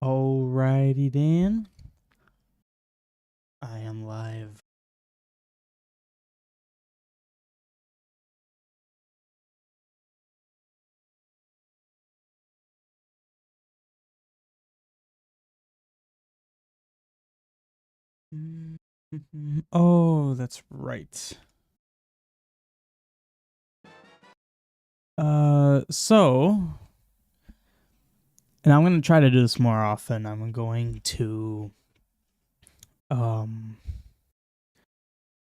Alrighty, Dan. I am live. Oh, that's right. So, and I'm gonna try to do this more often. I'm going to, um,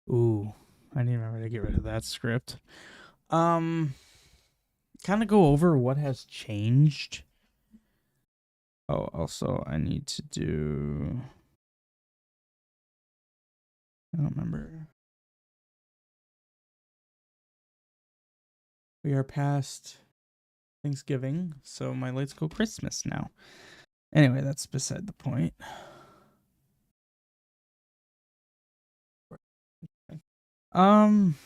I need to remember to get rid of that script. Kind of go over what has changed. Oh, also, I need to do. I don't remember. We are past Thanksgiving, so my lights go Christmas now. Anyway, that's beside the point. Um,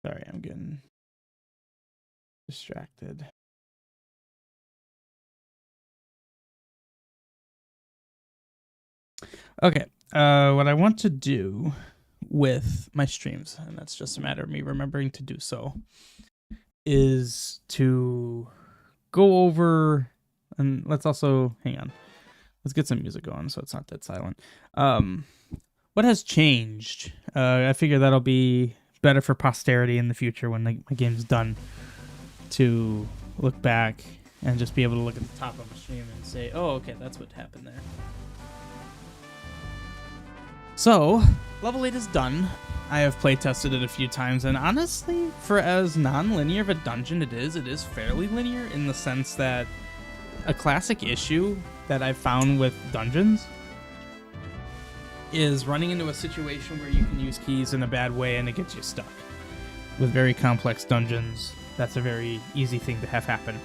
sorry, I'm getting distracted. Okay, what I want to do with my streams, and that's just a matter of me remembering to do so, is to go over, and let's also, hang on, let's get some music going so it's not that silent. What has changed? I figure that'll be better for posterity in the future when my game's done, to look back and just be able to look at the top of a stream and say, oh, okay, that's what happened there. So, level 8 is done. I have play tested it a few times, and honestly, for as non-linear of a dungeon it is fairly linear in the sense that a classic issue that I've found with dungeons is running into a situation where you can use keys in a bad way and it gets you stuck. With very complex dungeons, that's a very easy thing to have happen.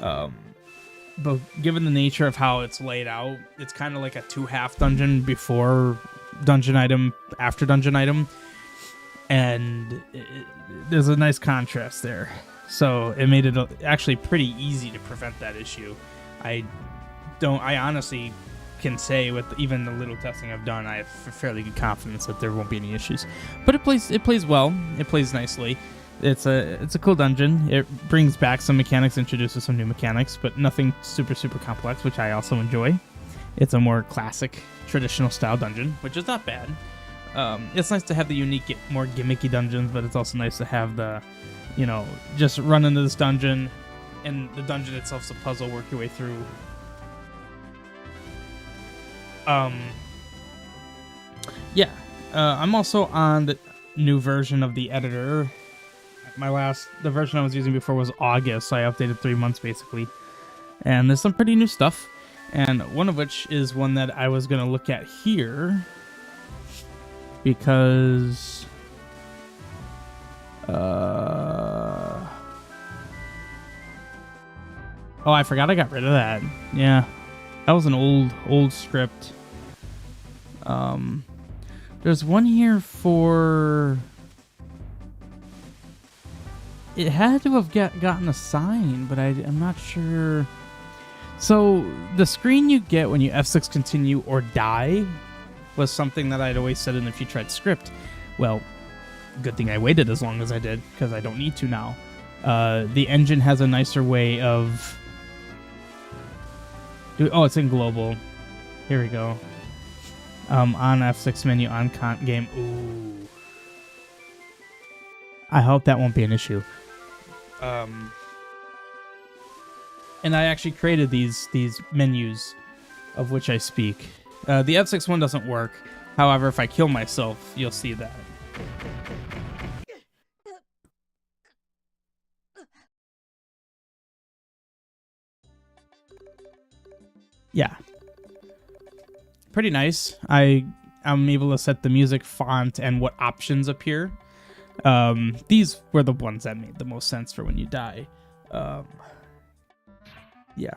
But given the nature of how it's laid out, it's kind of like a 2-half dungeon before dungeon item, after dungeon item, and there's a nice contrast there. So it made it actually pretty easy to prevent that issue. I honestly can say, with even the little testing I've done, I have fairly good confidence that there won't be any issues. But it plays well. It plays nicely. It's a cool dungeon. It brings back some mechanics, introduces some new mechanics, but nothing super complex, which I also enjoy. It's a more classic, traditional style dungeon, which is not bad. It's nice to have the unique, more gimmicky dungeons, but it's also nice to have the, just run into this dungeon, and the dungeon itself is a puzzle, work your way through. I'm also on the new version of the editor. The version I was using before was August, so I updated 3 months basically. And there's some pretty new stuff, and one of which is one that I was going to look at here, because I forgot I got rid of that. Yeah, that was an old script. There's one here for... It had to have gotten assigned, but I'm not sure. So the screen you get when you F6 continue or die was something that I'd always said in if you tried script. Well, good thing I waited as long as I did, because I don't need to now. The engine has a nicer way of... Oh, it's in global. Here we go. On F6 menu, on game. Ooh. I hope that won't be an issue. And I actually created these menus of which I speak. The F6 one doesn't work. However, if I kill myself, you'll see that. Yeah. Pretty nice. I'm able to set the music font and what options appear. These were the ones that made the most sense for when you die. Yeah.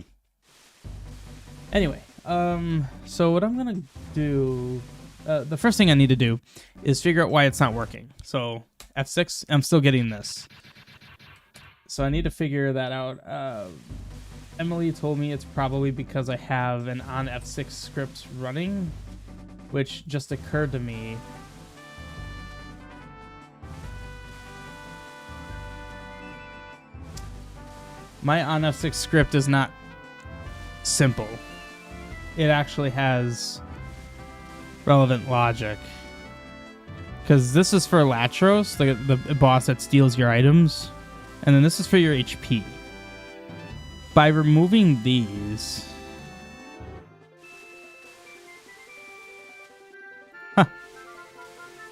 Anyway, so what I'm gonna do the first thing I need to do is figure out why it's not working. So F6, I'm still getting this. So I need to figure that out. Emily told me it's probably because I have an on F6 script running, which just occurred to me. My on F6 script is not simple. It actually has relevant logic. Because this is for Latros, the boss that steals your items. And then this is for your HP. By removing these... Huh.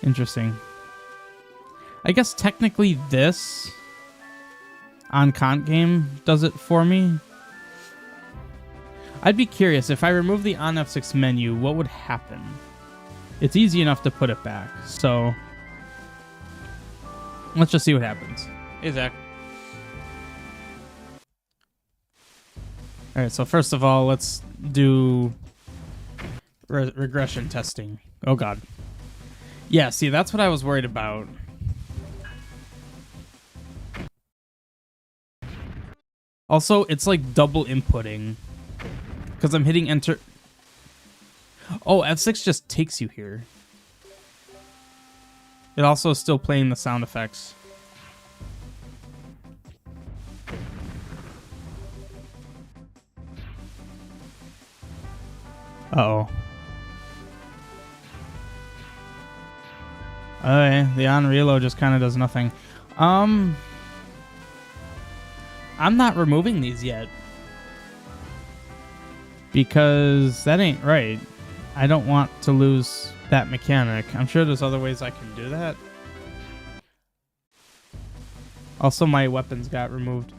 Interesting. I guess technically this on Cont game does it for me. I'd be curious, if I remove the on F6 menu, what would happen? It's easy enough to put it back, so let's just see what happens. Hey, Zach. Alright, so first of all, let's do regression testing. Oh, God. Yeah, see, that's what I was worried about. Also, it's like double inputting. Because I'm hitting enter. Oh, F6 just takes you here. It also is still playing the sound effects. Uh-oh. Okay, the on reload just kind of does nothing. I'm not removing these yet. Because that ain't right. I don't want to lose that mechanic. I'm sure there's other ways I can do that. Also, my weapons got removed.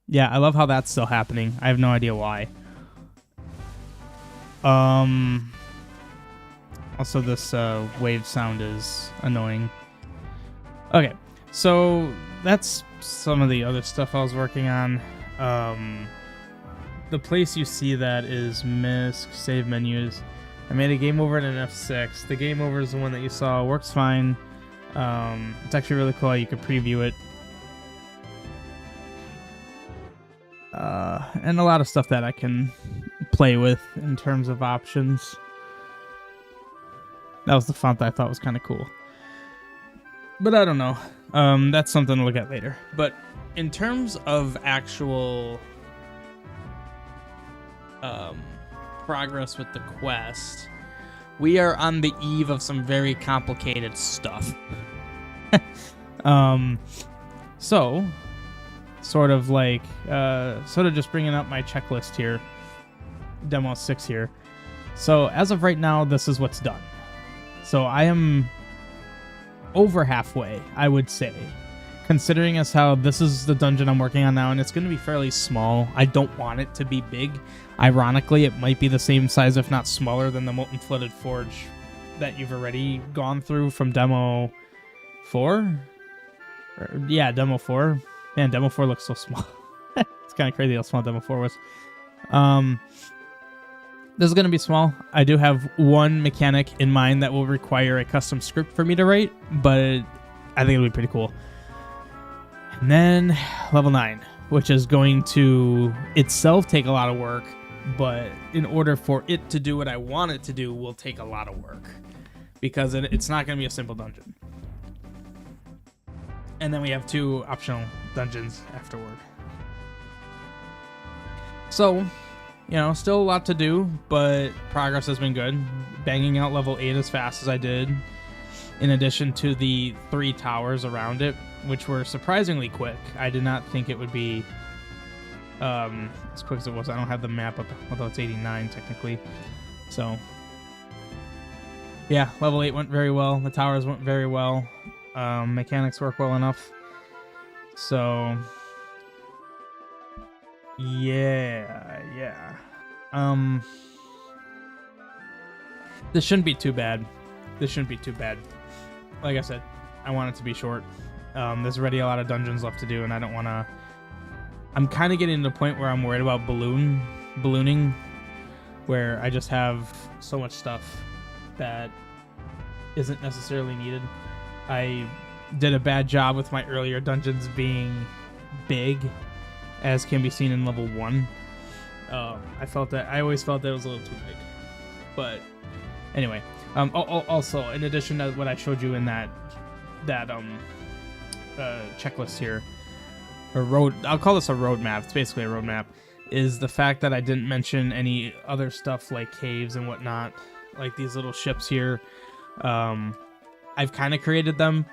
Yeah, I love how that's still happening. I have no idea why. Also, this wave sound is annoying. Okay, so that's some of the other stuff I was working on. The place you see that is MISC, save menus. I made a game over in an F6. The game over is the one that you saw. Works fine. It's actually really cool. You can preview it. And a lot of stuff that I can play with in terms of options. That was the font that I thought was kind of cool. But I don't know. That's something to look at later. But in terms of actual progress with the quest, we are on the eve of some very complicated stuff. So sort of just bringing up my checklist here, demo 6 here. So as of right now, this is what's done. So I am over halfway, I would say, considering as how this is the dungeon I'm working on now, and it's going to be fairly small. I don't want it to be big. Ironically, it might be the same size, if not smaller, than the Molten Flooded Forge that you've already gone through from Demo 4? Yeah, Demo 4. Man, Demo 4 looks so small. It's kind of crazy how small Demo 4 was. This is going to be small. I do have one mechanic in mind that will require a custom script for me to write, but I think it'll be pretty cool. And then level 9, which is going to itself take a lot of work, but in order for it to do what I want it to do, will take a lot of work, because it's not going to be a simple dungeon. And then we have 2 optional dungeons afterward. So, you know, still a lot to do, but progress has been good. Banging out level 8 as fast as I did, in addition to the 3 towers around it, which were surprisingly quick. I did not think it would be as quick as it was. I don't have the map up, although it's 89 technically. So, yeah, level 8 went very well. The towers went very well. Mechanics work well enough. So, yeah. This shouldn't be too bad. Like I said, I want it to be short. There's already a lot of dungeons left to do, and I don't want to... I'm kind of getting to the point where I'm worried about ballooning, where I just have so much stuff that isn't necessarily needed. I did a bad job with my earlier dungeons being big, as can be seen in level 1. I always felt that it was a little too big. But anyway, also in addition to what I showed you in that checklist here, I'll call this a roadmap. It's basically a roadmap. Is the fact that I didn't mention any other stuff like caves and whatnot, like these little ships here. I've kind of created them,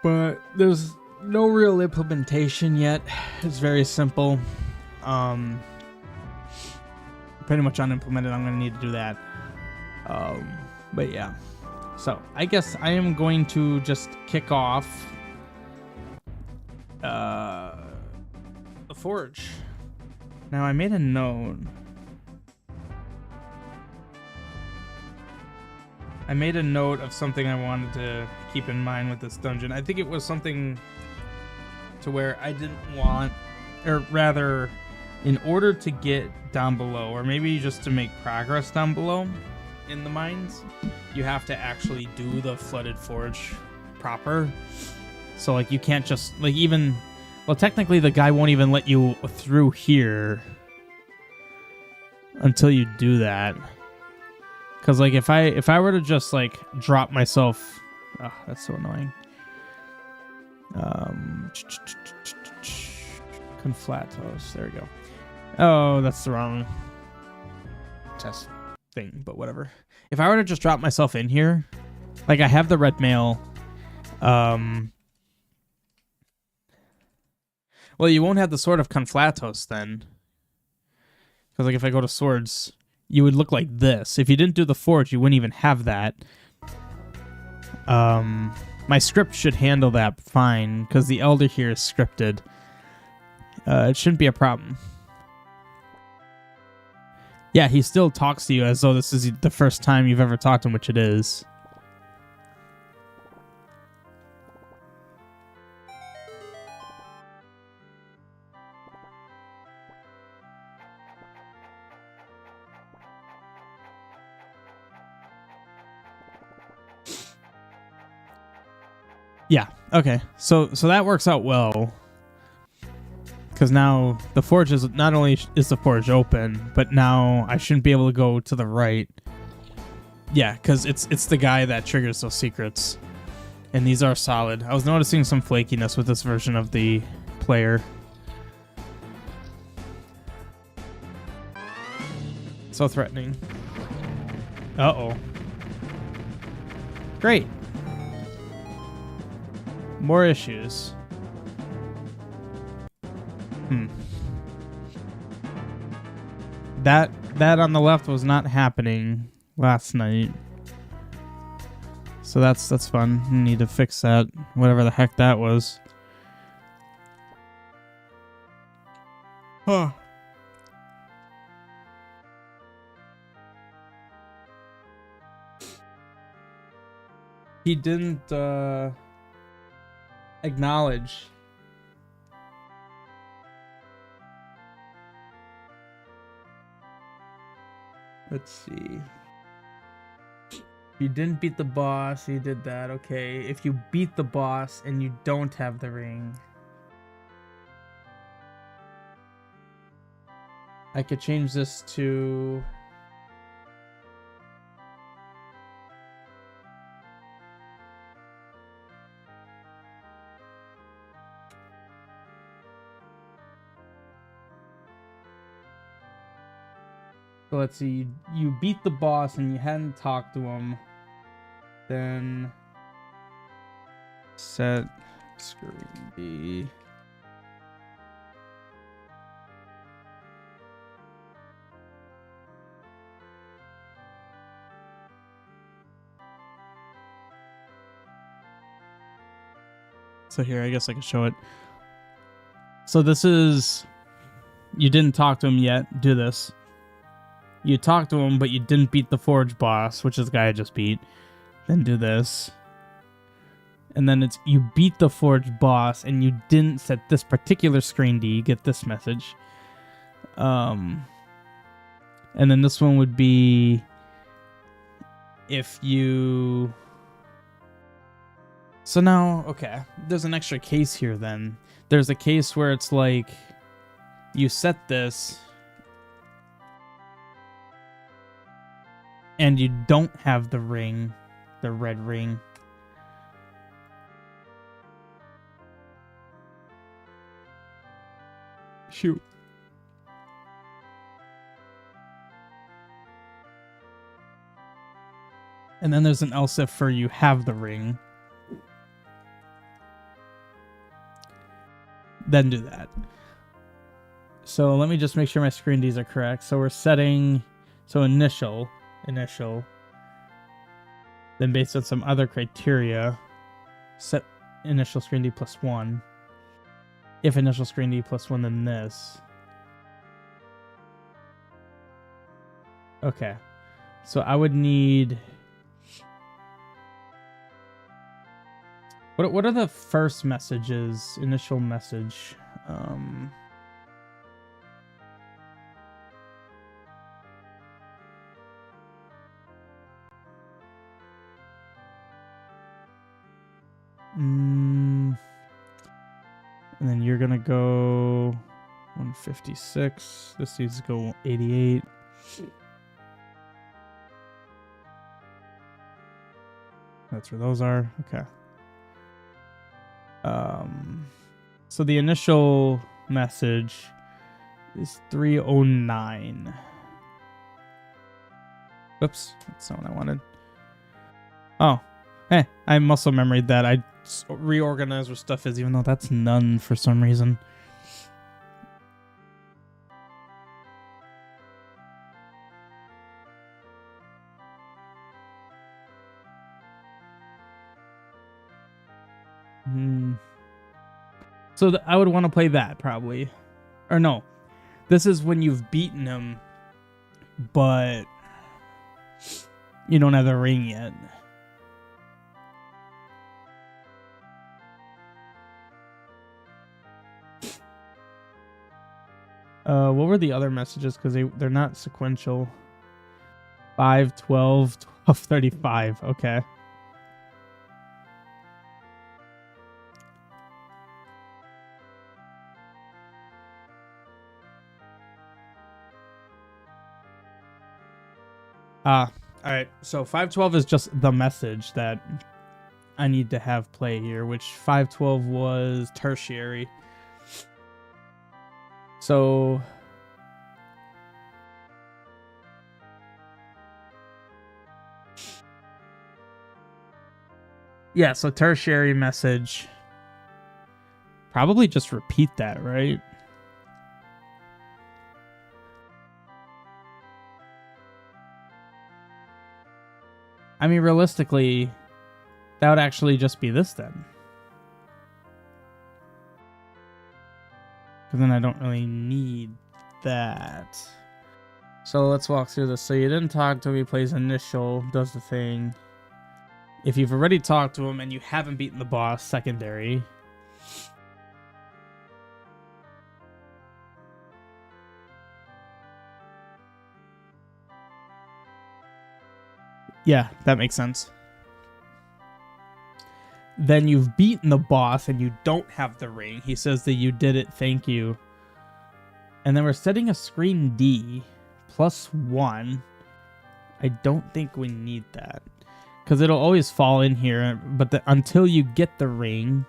but there's no real implementation yet. It's very simple. Pretty much unimplemented. I'm going to need to do that. But yeah. So I guess I am going to just kick off the forge. Now I made a note. I made a note of something I wanted to keep in mind with this dungeon. I think it was something to where I didn't want, or rather, in order to get down below, or maybe just to make progress down below in the mines, you have to actually do the flooded forge proper. So like you can't just like even, well, technically the guy won't even let you through here until you do that. Cause like if I were to just like drop myself, oh, that's so annoying. Conflatos, there we go. Oh, that's the wrong test thing, but whatever. If I were to just drop myself in here, like I have the red mail, well, you won't have the Sword of Conflatos then. Because like if I go to swords, you would look like this. If you didn't do the forge, you wouldn't even have that. My script should handle that fine, because the Elder here is scripted. It shouldn't be a problem. Yeah, he still talks to you as though this is the first time you've ever talked to him, which it is. Yeah, okay. So that works out well. Because now the forge is, not only is the forge open, but now I shouldn't be able to go to the right. Yeah, because it's the guy that triggers those secrets. And these are solid. I was noticing some flakiness with this version of the player. So threatening. Uh-oh. Great. More issues. That on the left was not happening last night. So that's fun. Need to fix that. Whatever the heck that was. Huh. He didn't acknowledge. Let's see. You didn't beat the boss, you did that, okay. If you beat the boss and you don't have the ring, I could change this to... So let's see, you beat the boss and you hadn't talked to him, then set screen B. So here, I guess I can show it. So this is, you didn't talk to him yet, do this. You talked to him, but you didn't beat the Forge boss, which is the guy I just beat. Then do this. And then it's, you beat the Forge boss, and you didn't set this particular screen D. You get this message. And then this one would be, if you... So now, okay, there's an extra case here then. There's a case where it's like, you set this, and you don't have the ring, the red ring. Shoot. And then there's an else if for you have the ring. Then do that. So let me just make sure my screen Ds are correct. So we're setting, so initial, then based on some other criteria, set initial screen D +1. If initial screen D +1, then this. Okay. So I would need... What are the first messages? Initial message. And then you're gonna go 156. This needs to go 88. That's where those are. Okay. So the initial message is 309. Oops, that's not what I wanted. Oh, hey, I muscle memoried that. I reorganized where stuff is, even though that's none for some reason. So I would want to play that, probably. Or no. This is when you've beaten him, but you don't have the ring yet. What were the other messages? Because they're not sequential. 5, 12, 12, 35. Okay. Alright, so 512 is just the message that I need to have play here, which 512 was tertiary. So yeah, so tertiary message. Probably just repeat that, right? I mean, realistically, that would actually just be this then. Because then I don't really need that. So let's walk through this. So you didn't talk to him, he plays initial, does the thing. If you've already talked to him and you haven't beaten the boss, secondary. Yeah, that makes sense. Then you've beaten the boss and you don't have the ring. He says that you did it, thank you. And then we're setting a screen D +1. I don't think we need that. Because it'll always fall in here, but until you get the ring,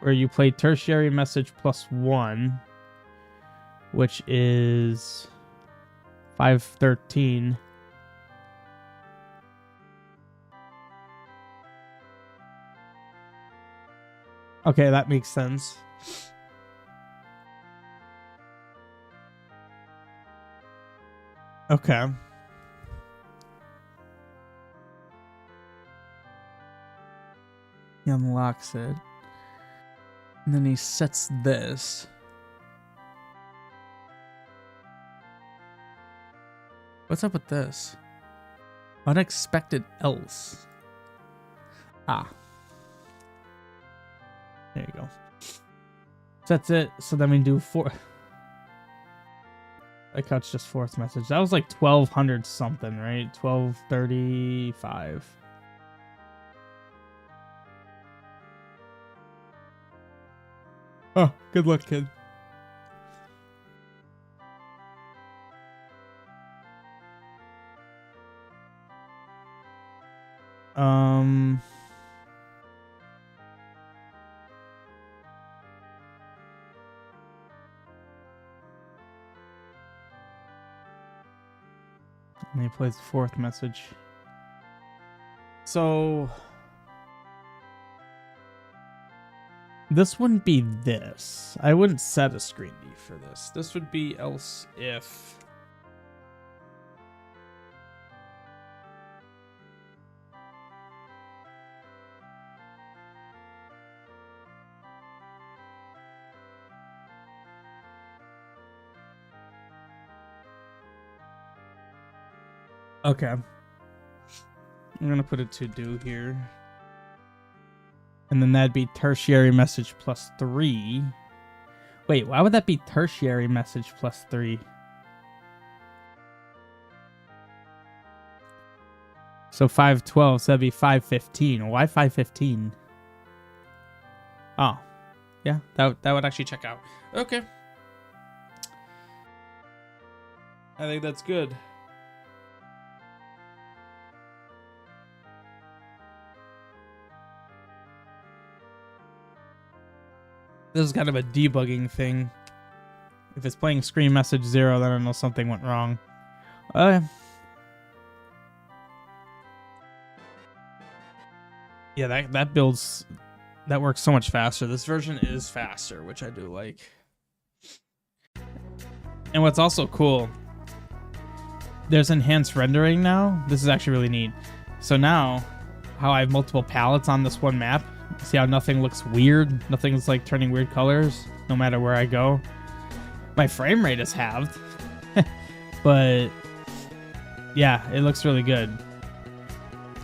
where you play tertiary message +1, which is 513. Okay, that makes sense. Okay. He unlocks it. And then he sets this. What's up with this? Unexpected else. Ah. There you go. Sets it. So then we do 4. catch just fourth message. That was like 1200 something, right? 1235. Oh, good luck, kid. And he plays the fourth message. So this wouldn't be this. I wouldn't set a screen D for this. This would be else if. Okay. I'm going to put it to do here. And then that'd be tertiary message plus 3. Wait, why would that be tertiary message plus 3? So 512, so that'd be 515. Why 515? Oh, yeah, that would actually check out. Okay. I think that's good. This is kind of a debugging thing. If it's playing screen message 0, then I know something went wrong. Yeah, that builds... That works so much faster. This version is faster, which I do like. And what's also cool, there's enhanced rendering now. This is actually really neat. So now, how I have multiple palettes on this one map, see how nothing looks weird? Nothing's like turning weird colors no matter where I go. My frame rate is halved. But yeah, it looks really good.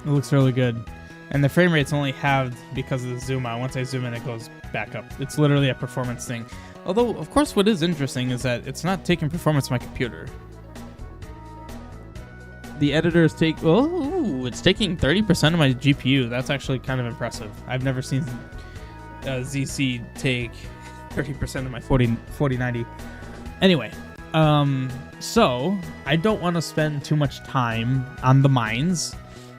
It looks really good. And the frame rate's only halved because of the zoom out. Once I zoom in, it goes back up. It's literally a performance thing. Although, of course, what is interesting is that it's not taking performance from my computer. The editor is it's taking 30% of my GPU. That's actually kind of impressive. I've never seen ZC take 30% of my 4090. Anyway, so I don't want to spend too much time on the mines.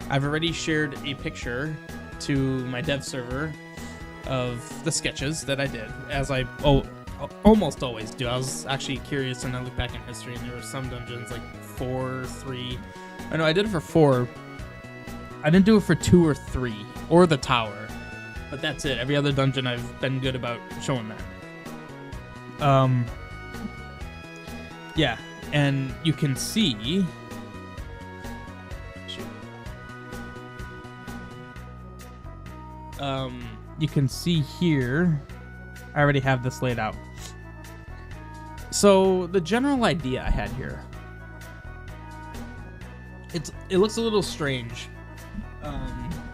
I've already shared a picture to my dev server of the sketches that I did, as I almost always do. I was actually curious, and I looked back in history, and there were some dungeons like 4, 3. I know I did it for 4. I didn't do it for 2 or 3, or the tower, but that's it. Every other dungeon I've been good about showing that. Yeah, and you can see. You can see here, I already have this laid out. So the general idea I had here, it looks a little strange,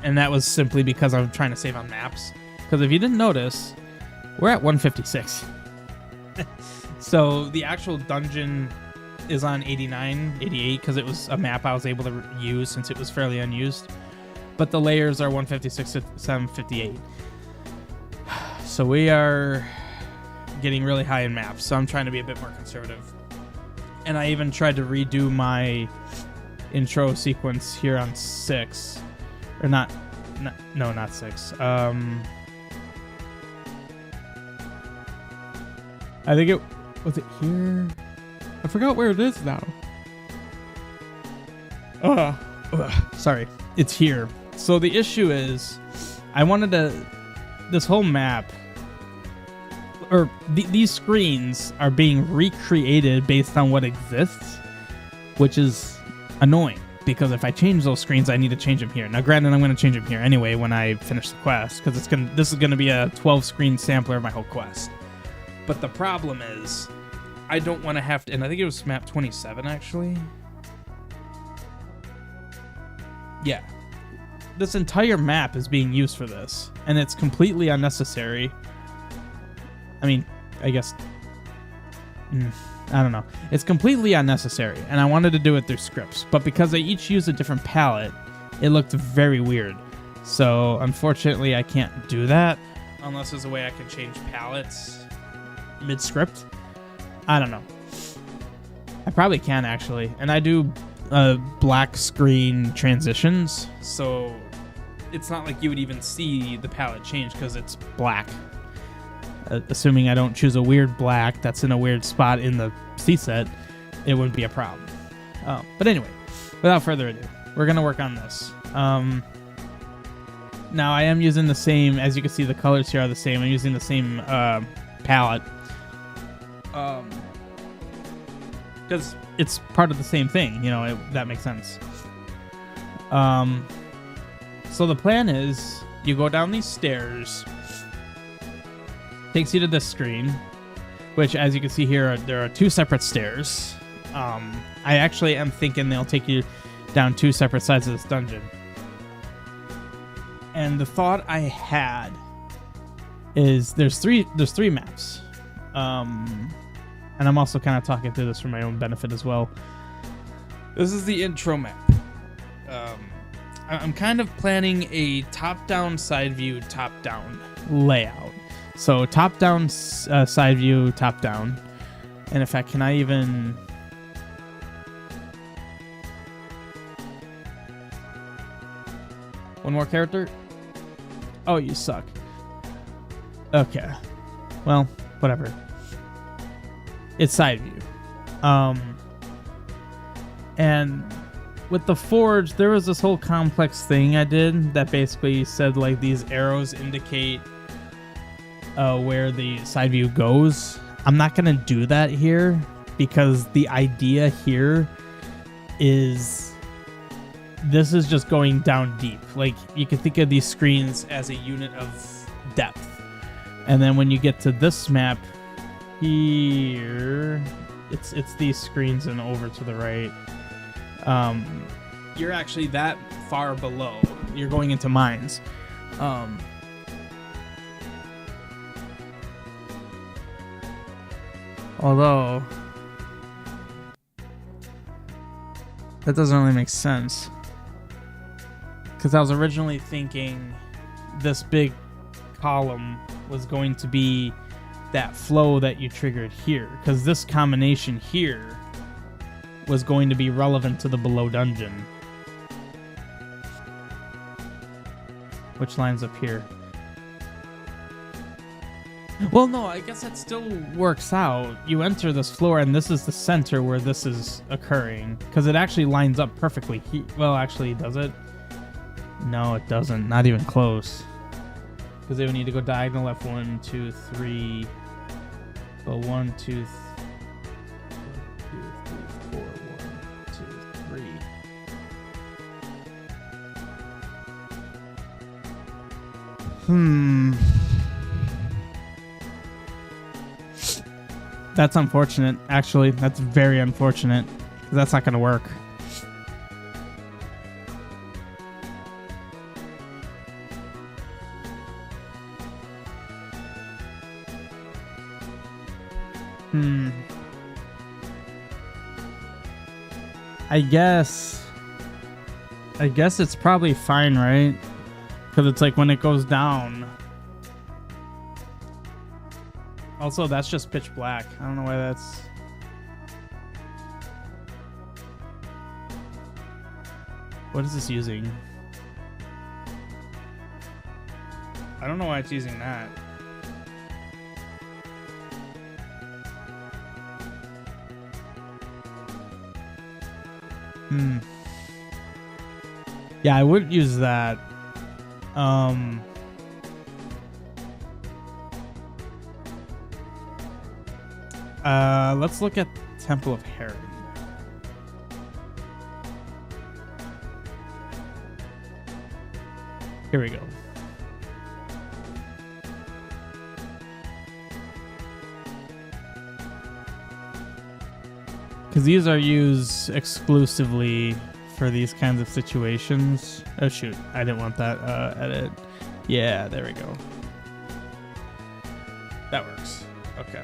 and that was simply because I'm trying to save on maps. Because if you didn't notice, we're at 156. So the actual dungeon is on 89, 88, because it was a map I was able to use since it was fairly unused. But the layers are 156 to 758. So we are getting really high in maps, so I'm trying to be a bit more conservative. And I even tried to redo my intro sequence here on 6. Or not 6. I think it... Was it here? I forgot where it is now. Sorry. It's here. So the issue is, I wanted to... This whole map... Or these screens are being recreated based on what exists, which is annoying. Because if I change those screens, I need to change them here. Now, granted, I'm going to change them here anyway when I finish the quest, because this is going to be a 12-screen sampler of my whole quest. But the problem is, I don't want to have to... And I think it was map 27, actually. Yeah. This entire map is being used for this, and it's completely unnecessary. I mean, I guess... I don't know. It's completely unnecessary, and I wanted to do it through scripts, but because they each use a different palette, it looked very weird. So unfortunately, I can't do that unless there's a way I can change palettes mid-script. I don't know. I probably can, actually. And I do black screen transitions, so it's not like you would even see the palette change because it's black. Assuming I don't choose a weird black that's in a weird spot in the C-set, it wouldn't be a problem. But anyway, without further ado, we're going to work on this. Now, I am using the same, as you can see, the colors here are the same. I'm using the same palette. Because it's part of the same thing, you know, that makes sense. So the plan is, you go down these stairs, takes you to this screen, which, as you can see here, there are 2 separate stairs. I actually am thinking they'll take you down 2 separate sides of this dungeon. And the thought I had is there's three maps. And I'm also kind of talking through this for my own benefit as well. This is the intro map. I'm kind of planning a top-down, side view, top-down layout. So top-down, side view, top-down. And in fact, can I even... One more character? Oh, you suck. Okay. Well, whatever. It's side view. And with the forge, there was this whole complex thing I did that basically said like these arrows indicate where the side view goes. I'm not gonna do that here because the idea here is this is just going down deep. Like, you can think of these screens as a unit of depth. And then when you get to this map here, it's these screens and over to the right. You're actually that far below. You're going into mines. Although that doesn't really make sense. Because I was originally thinking this big column was going to be that flow that you triggered here. Because this combination here was going to be relevant to the below dungeon. Which lines up here? Well, no, I guess that still works out. You enter this floor, and this is the center where this is occurring. Because it actually lines up perfectly. Well, actually, does it? No, it doesn't. Not even close. Because they would need to go diagonal left 1, 2, 3. Go 1, 2, 4, 1, 2, 3. That's unfortunate, actually. That's very unfortunate. Because that's not going to work. I guess it's probably fine, right? Because it's like when it goes down. Also, that's just pitch black. I don't know why that's... What is this using? I don't know why it's using that. Yeah, I would use that. Let's look at Temple of Heron. Here we go. Because these are used exclusively for these kinds of situations. Oh shoot, I didn't want that edit. Yeah, there we go. That works. Okay.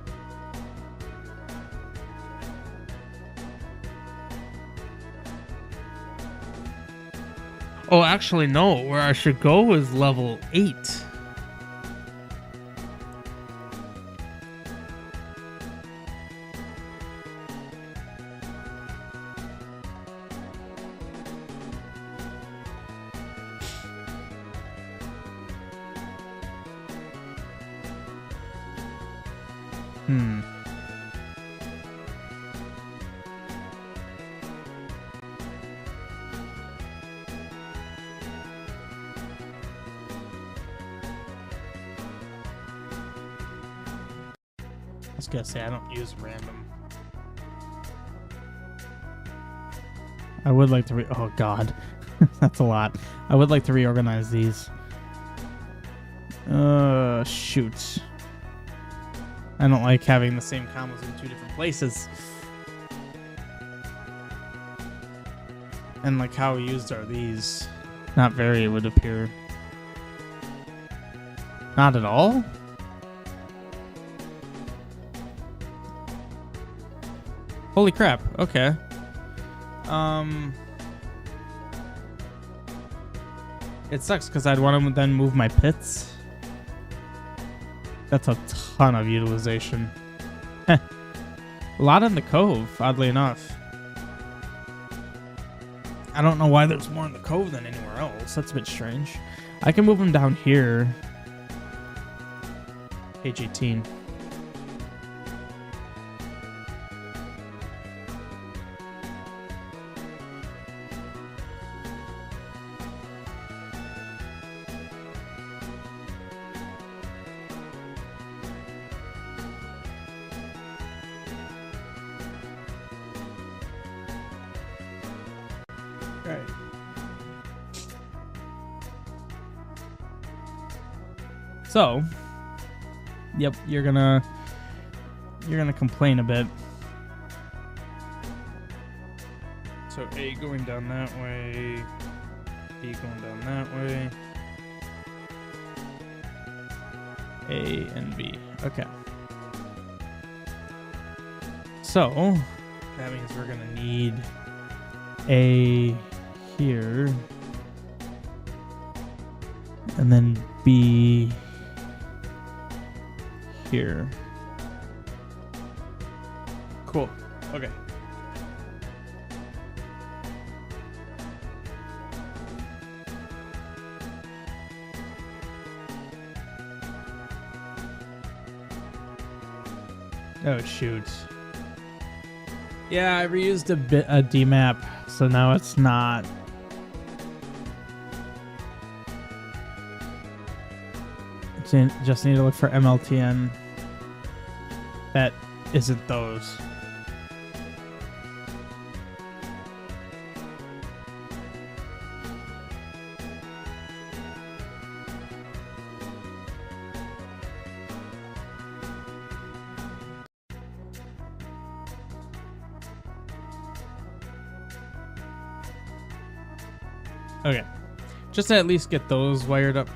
Oh, actually, no. Where I should go is level 8. I was gonna say I don't use random. I would like to oh god. That's a lot. I would like to reorganize these. Shoot. I don't like having the same combos in 2 different places. And like how used are these? Not very, it would appear. Not at all? Holy crap, okay. It sucks because I'd want to then move my pits. That's a ton of utilization. A lot in the cove, oddly enough. I don't know why there's more in the cove than anywhere else. That's a bit strange. I can move them down here. Page 18. Right. So, yep, you're gonna complain a bit. So A going down that way, B going down that way, A and B. Okay. So that means we're gonna need A here, and then B here. Cool. Okay. Oh shoot. Yeah, I reused a DMAP, so now it's not. Just need to look for MLTN. That isn't those. Okay, just to at least get those wired up.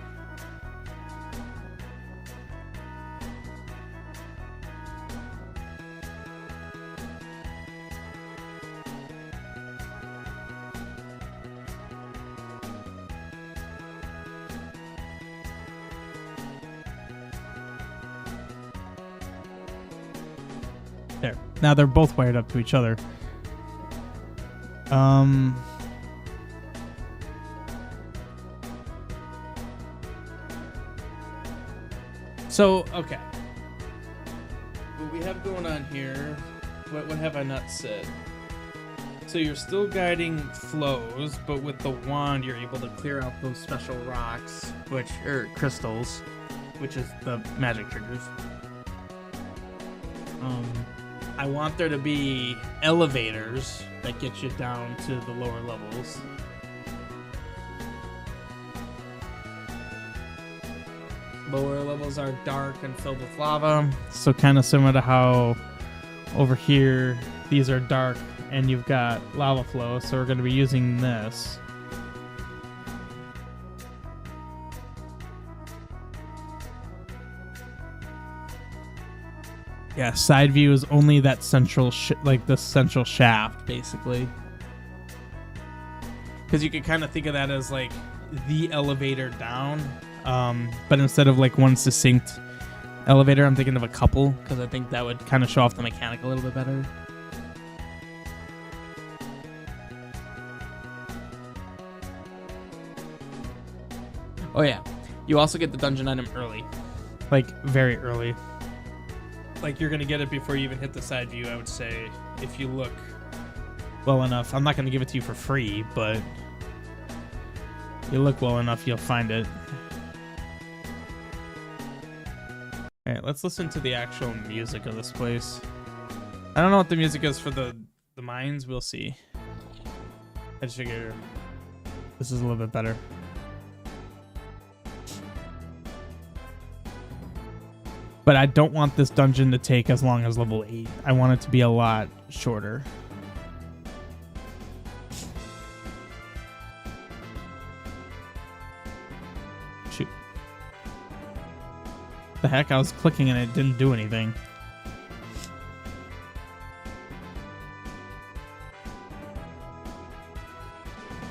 There. Now they're both wired up to each other. So, okay. What we have going on here, what have I not said? So you're still guiding flows, but with the wand you're able to clear out those special rocks, or crystals, which is the magic triggers. I want there to be elevators that get you down to the lower levels. Lower levels are dark and filled with lava, so kind of similar to how over here these are dark and you've got lava flow, so we're going to be using this. Yeah, side view is only that central, like the central shaft, basically. because you could kind of think of that as like the elevator down, but instead of like one succinct elevator, I'm thinking of a couple, because I think that would kind of show off the mechanic a little bit better. Oh yeah, you also get the dungeon item early, like very early. Like you're gonna get it before you even hit the side view, I would say, if you look well enough. I'm not gonna give it to you for free, but you look well enough, you'll find it. All right, let's listen to the actual music of this place. I don't know what the music is for the mines. We'll see. I just figure this is a little bit better. But I don't want this dungeon to take as long as level 8. I want it to be a lot shorter. Shoot. The heck? I was clicking and it didn't do anything.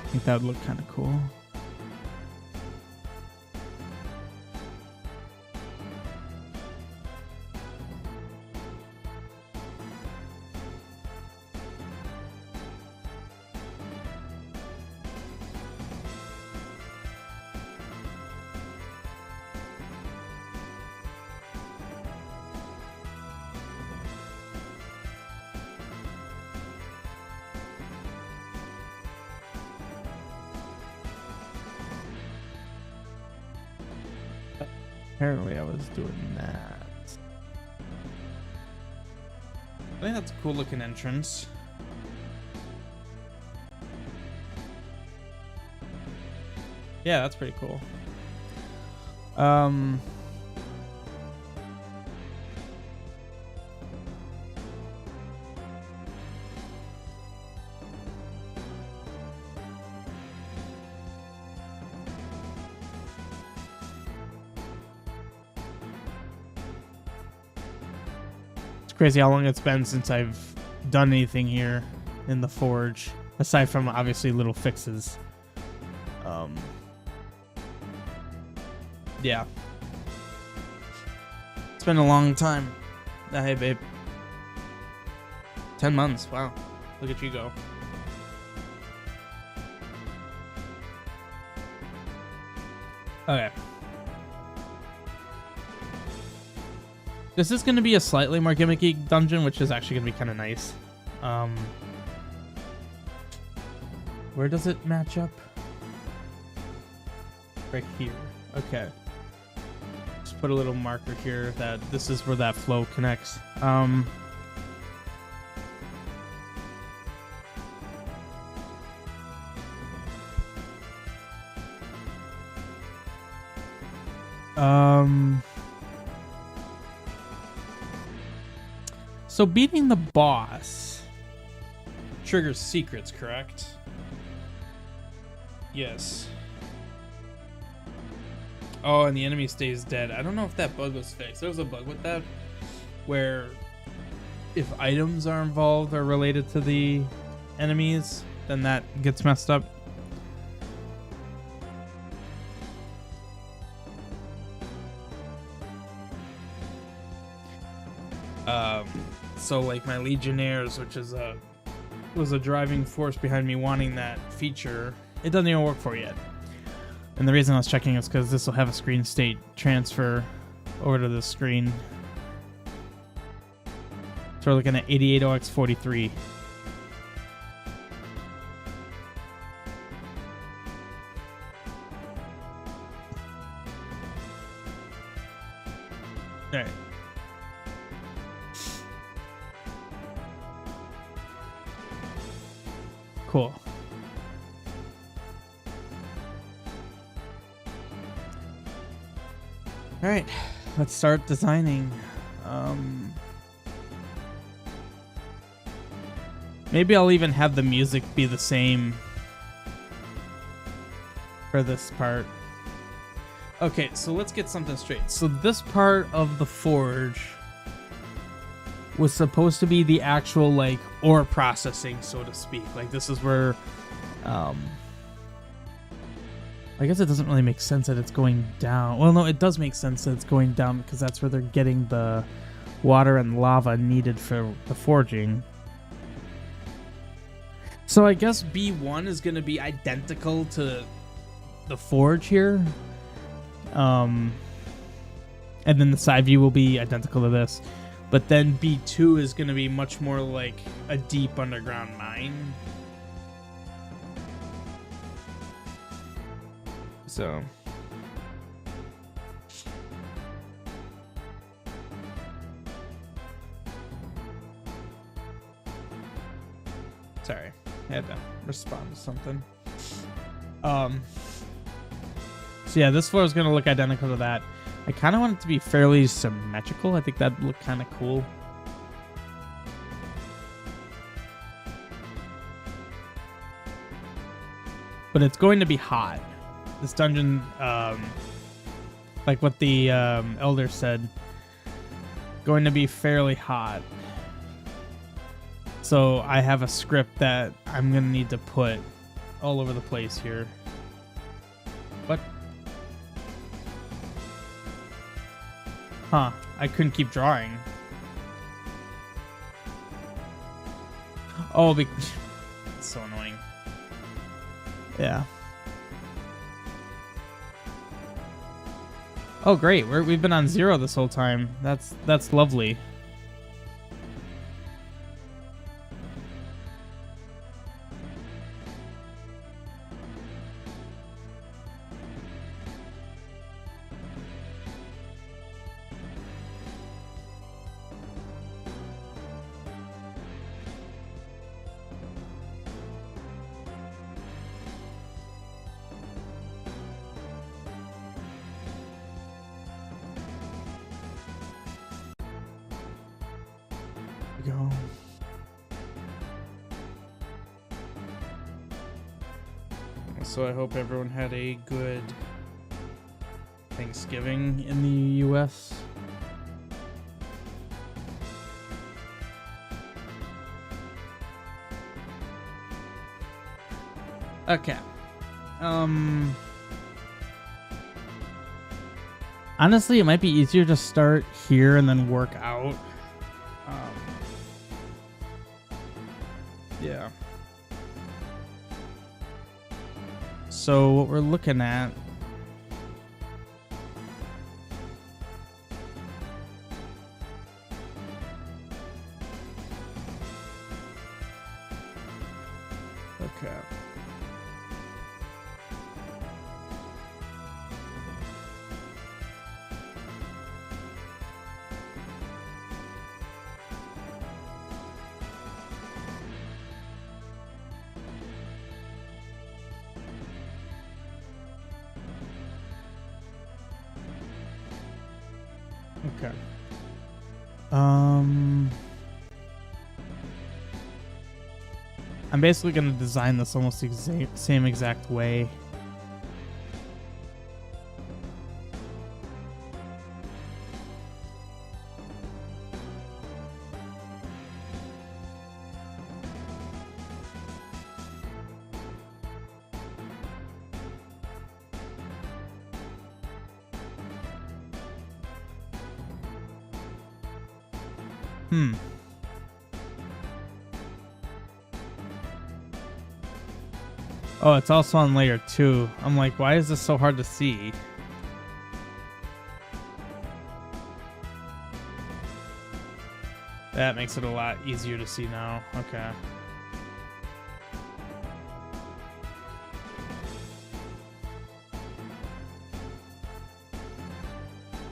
I think that would look kind of cool. Apparently I was doing that. I think that's a cool looking entrance. Yeah, that's pretty cool. Crazy how long it's been since I've done anything here in the forge, aside from obviously little fixes. Yeah, it's been a long time. Hey babe, 10 months. Wow, look at you go. Okay. This is going to be a slightly more gimmicky dungeon, which is actually going to be kind of nice. Where does it match up? Right here. Okay. Just put a little marker here that this is where that flow connects. So beating the boss triggers secrets, correct? Yes. Oh, and the enemy stays dead. I don't know if that bug was fixed. There was a bug with that where if items are involved or related to the enemies, then that gets messed up. So like my Legionnaires, which is was a driving force behind me wanting that feature, it doesn't even work for yet. And the reason I was checking is because this will have a screen state transfer over to the screen. So we're looking at 88OX43. All right. Cool. All right, let's start designing. Maybe I'll even have the music be the same for this part. Okay, so let's get something straight. So this part of the forge was supposed to be the actual like ore processing, so to speak. Like this is where I guess it doesn't really make sense that it's going down. Well, no, it does make sense that it's going down because that's where they're getting the water and lava needed for the forging. So I guess B1 is going to be identical to the forge here. And then the side view will be identical to this. But then B2 is going to be much more like a deep underground mine. So... Sorry, I had to respond to something. So yeah, this floor is going to look identical to that. I kind of want it to be fairly symmetrical. I think that'd look kind of cool. But it's going to be hot. This dungeon, like what the elder said, going to be fairly hot. So I have a script that I'm going to need to put all over the place here. What? Huh. I couldn't keep drawing. Oh, it's so annoying. Yeah. Oh, great. We've been on 0 this whole time. That's lovely. Go. So I hope everyone had a good Thanksgiving in the US. Okay. Honestly, it might be easier to start here and then work out. Yeah. So what we're looking at okay. Okay. I'm basically going to design this almost the same exact way. Oh, it's also on layer 2. I'm like, why is this so hard to see? That makes it a lot easier to see now. Okay.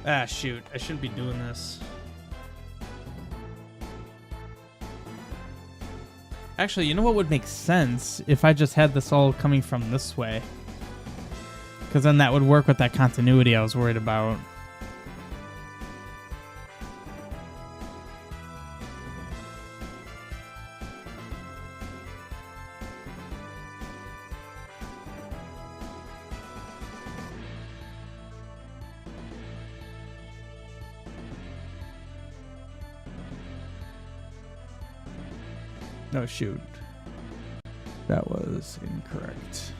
Ah, shoot. I shouldn't be doing this. Actually, you know what would make sense if I just had this all coming from this way? Because then that would work with that continuity I was worried about. No, shoot. That was incorrect.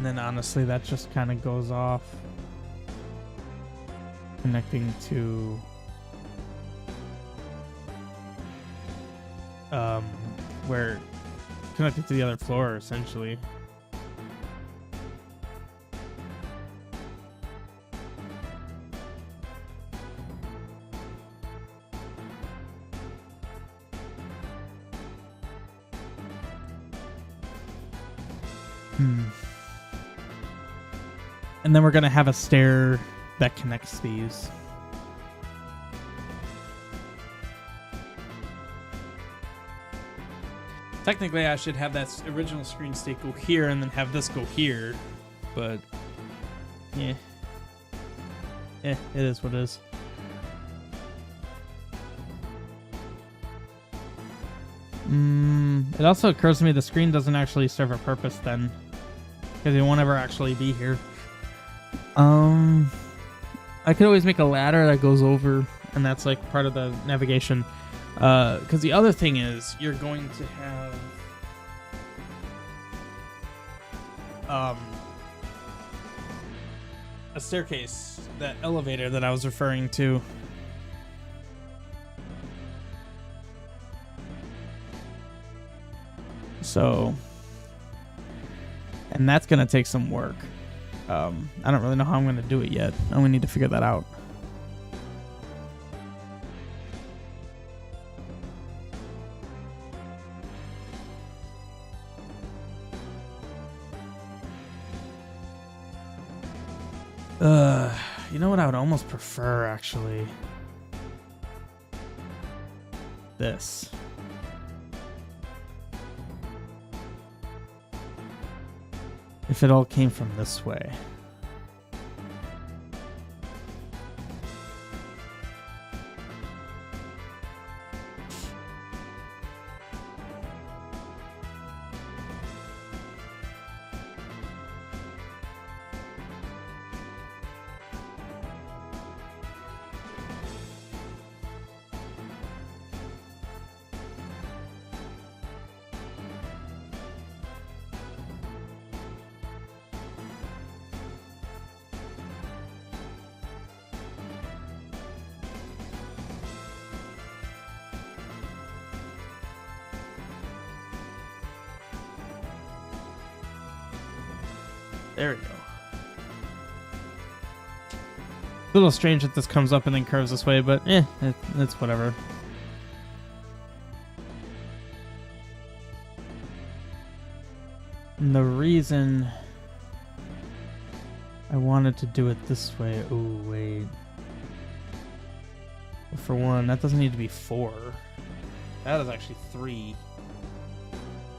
And then honestly, that just kind of goes off. Connecting to where connected to the other floor essentially. And then we're gonna have a stair that connects these. Technically, I should have that original screen state go here and then have this go here, but yeah, it is what it is. It also occurs to me the screen doesn't actually serve a purpose then, because it won't ever actually be here. I could always make a ladder that goes over, and that's like part of the navigation. Because the other thing is, you're going to have a staircase, that elevator that I was referring to. So, and that's gonna take some work. I don't really know how I'm gonna do it yet. I only need to figure that out. You know what I would almost prefer, actually? This. If it all came from this way. There we go. A little strange that this comes up and then curves this way, but it's whatever. And the reason I wanted to do it this way, oh wait. For one, that doesn't need to be 4. That is actually 3.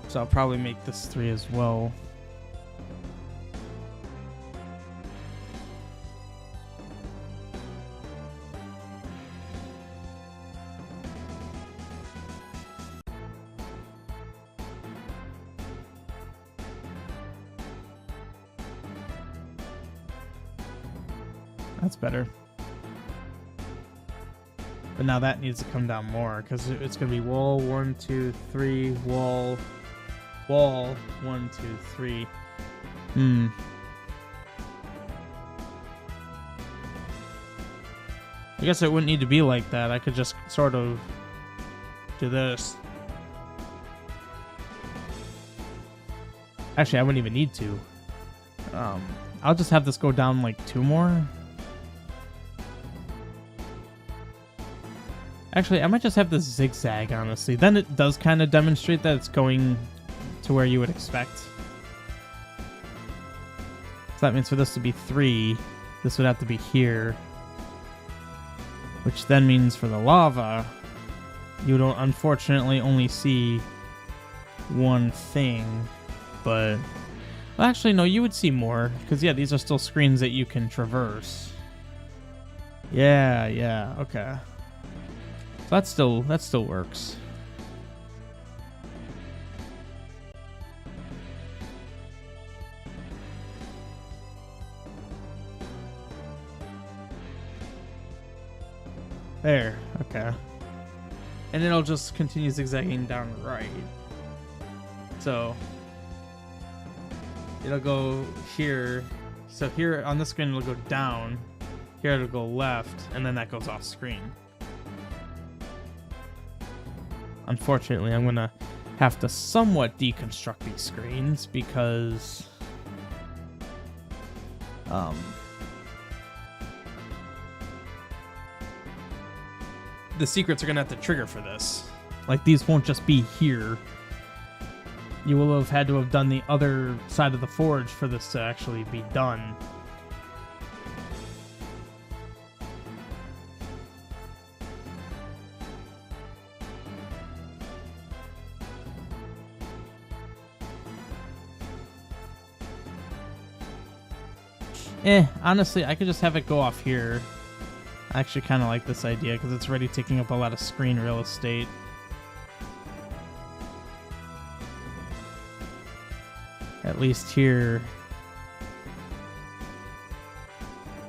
So I'll probably make this 3 as well. That's better. But now that needs to come down more, because it's going to be wall 1, 2, 3, wall 1, 2, 3. I guess it wouldn't need to be like that. I could just sort of do this. Actually, I wouldn't even need to. I'll just have this go down like 2 more. Actually, I might just have this zigzag, honestly. Then it does kind of demonstrate that it's going to where you would expect. So that means for this to be 3, this would have to be here. Which then means for the lava, you don't unfortunately only see one thing. But, well, actually, no, you would see more. Because, yeah, these are still screens that you can traverse. Yeah, okay. So that still works. There, okay. And it'll just continue zigzagging down right. So it'll go here. So here on the screen, it'll go down. Here it'll go left, and then that goes off screen. Unfortunately, I'm going to have to somewhat deconstruct these screens because the secrets are going to have to trigger for this. Like, these won't just be here. You will have had to have done the other side of the forge for this to actually be done. Honestly, I could just have it go off here. I actually kind of like this idea because it's already taking up a lot of screen real estate. At least here,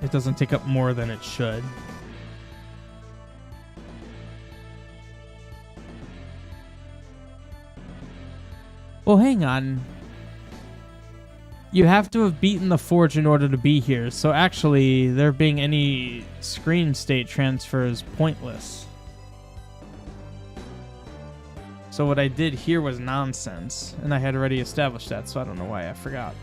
it doesn't take up more than it should. Well, hang on. You have to have beaten the forge in order to be here, so actually, there being any screen state transfer is pointless. So what I did here was nonsense, and I had already established that, so I don't know why I forgot.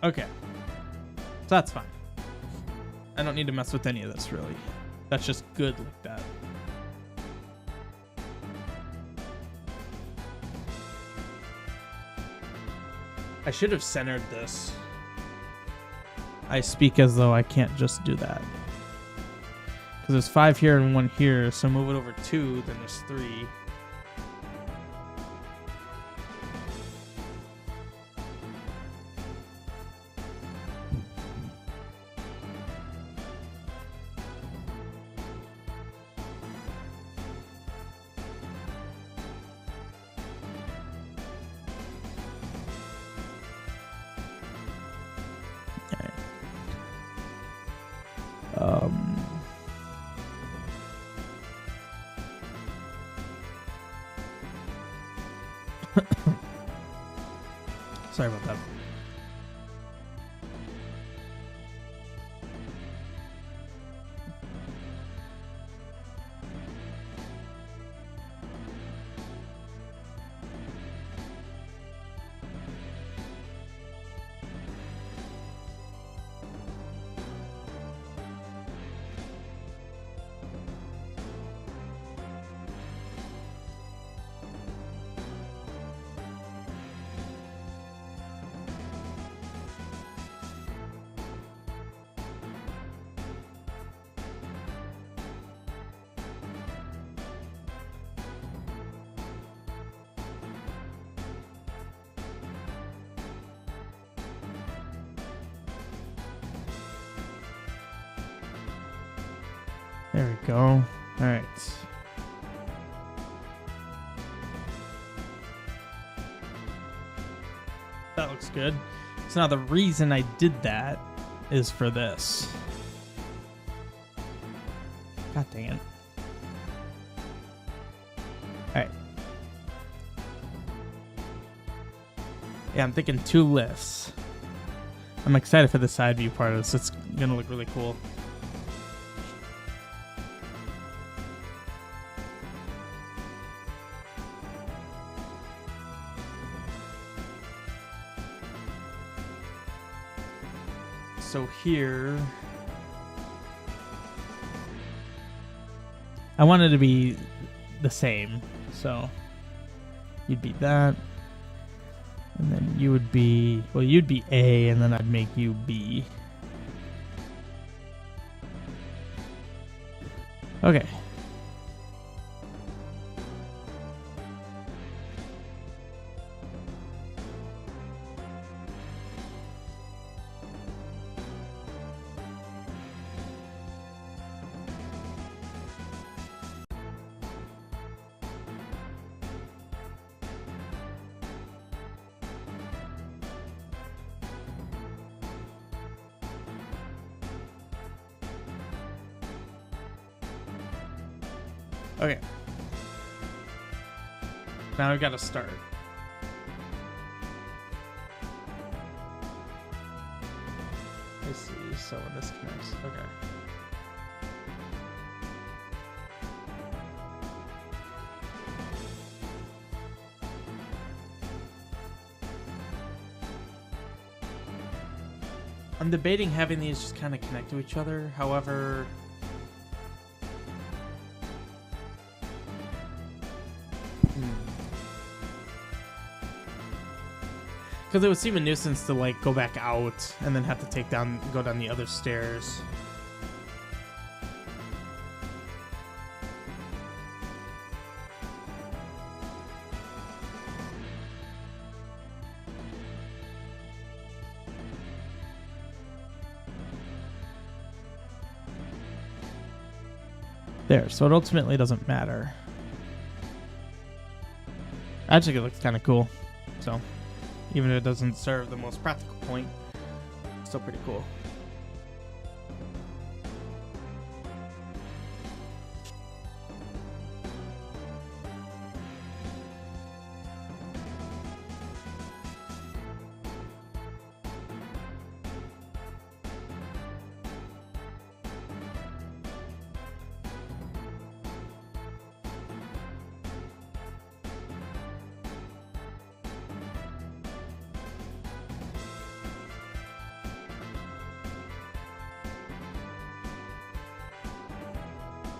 Okay. So that's fine. I don't need to mess with any of this, really. That's just good like that. I should have centered this. I speak as though I can't just do that. Because there's 5 here and 1 here, so move it over 2, then there's 3. Sorry about that. There we go. All right. That looks good. So now the reason I did that is for this. God dang it. All right. Yeah, I'm thinking 2 lifts. I'm excited for the side view part of this. It's gonna look really cool. So here, I want it to be the same. So you'd be that, and then you would be, well, you'd be A, and then I'd make you B. Okay. Okay. Now we gotta start. I see. So when this connects, okay. I'm debating having these just kind of connect to each other. However, because it would seem a nuisance to like go back out and then have to go down the other stairs. There, so it ultimately doesn't matter. I think it looks kind of cool. So, even if it doesn't serve the most practical point, it's still pretty cool.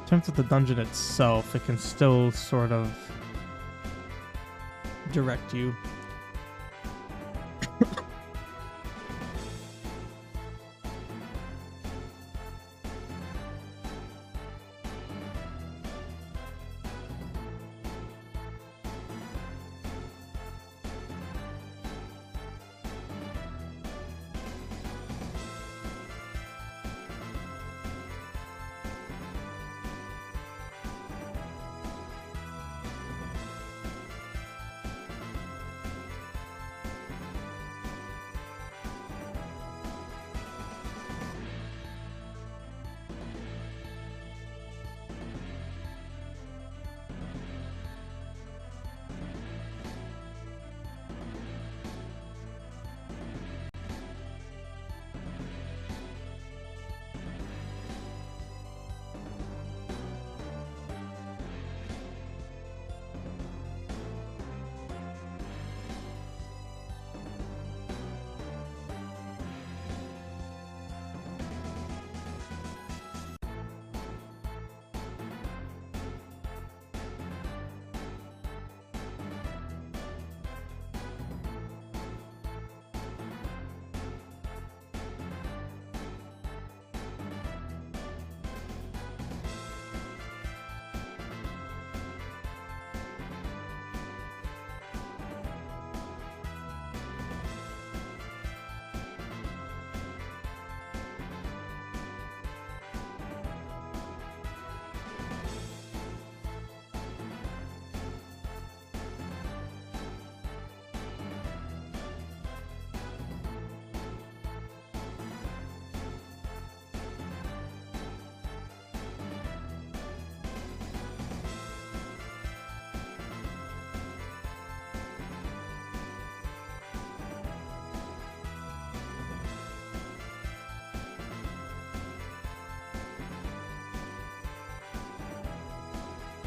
In terms of the dungeon itself, it can still sort of direct you.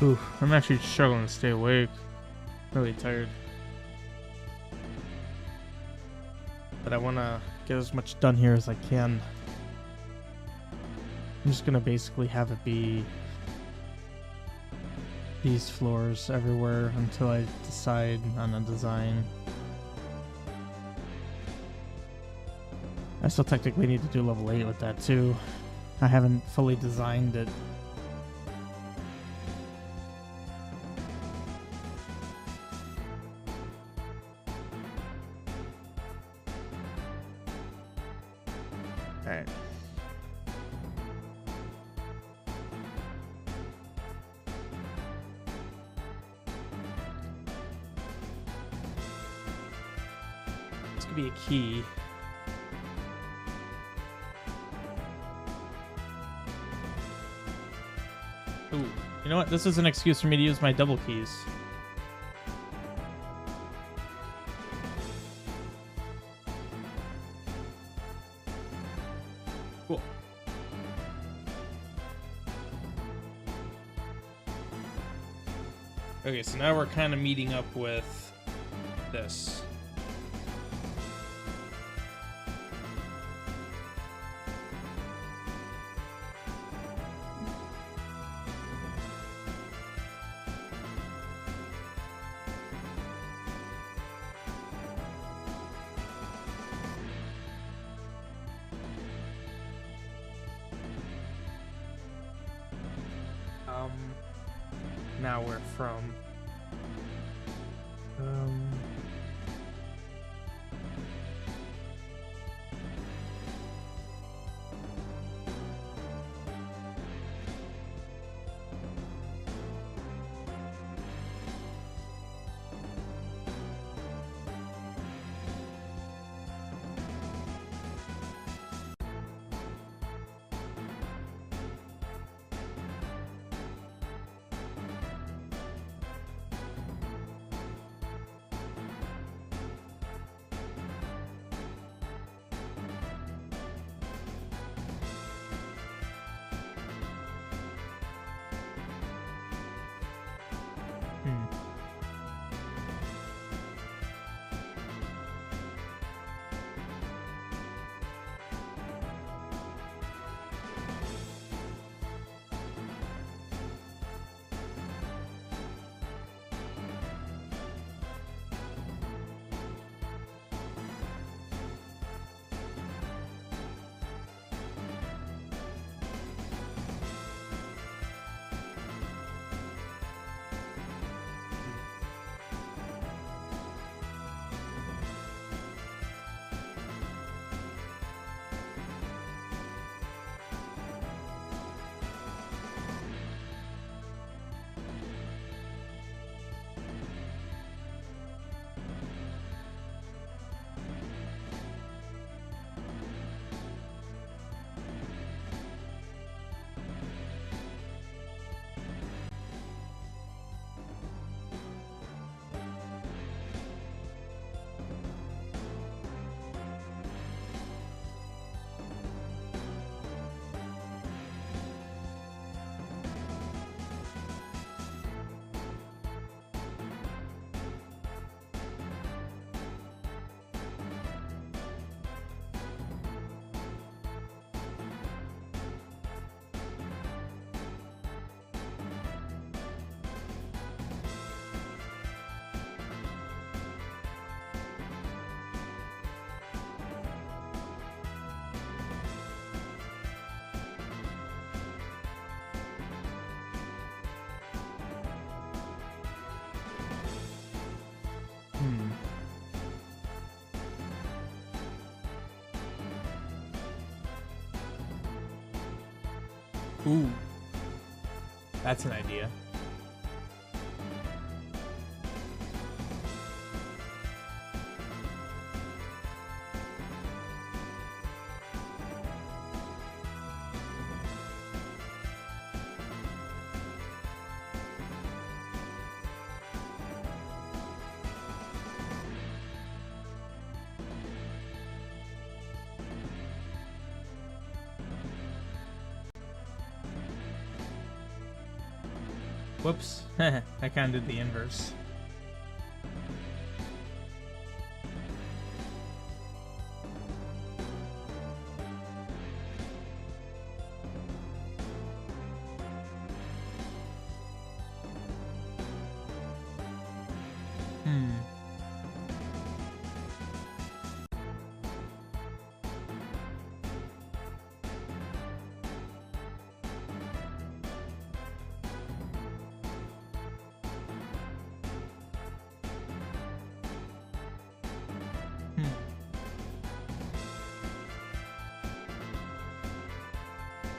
Ooh, I'm actually struggling to stay awake. Really tired. But I want to get as much done here as I can. I'm just going to basically have it be these floors everywhere until I decide on a design. I still technically need to do level 8 with that too. I haven't fully designed it. Alright. This could be a key. Ooh. You know what? This is an excuse for me to use my double keys. Cool. Okay, so now we're kind of meeting up with this. Now we're from Ooh, that's an idea. Whoops. I kind of did the inverse.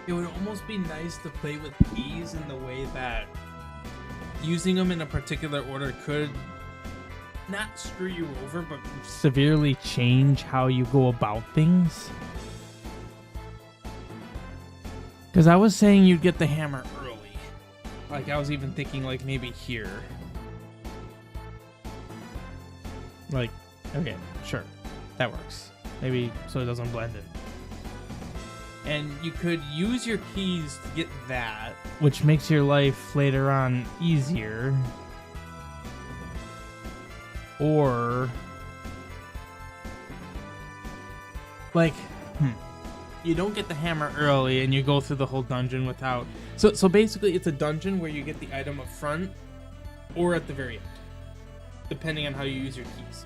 It would almost be nice to play with keys in the way that using them in a particular order could not screw you over, but severely change how you go about things. Because I was saying you'd get the hammer early, Like, I was even thinking, like, maybe here. Like, okay, sure. That works. Maybe so it doesn't blend in. And you could use your keys to get that, which makes your life later on easier. Or, like, you don't get the hammer early and you go through the whole dungeon without. So basically it's a dungeon where you get the item up front or at the very end, depending on how you use your keys.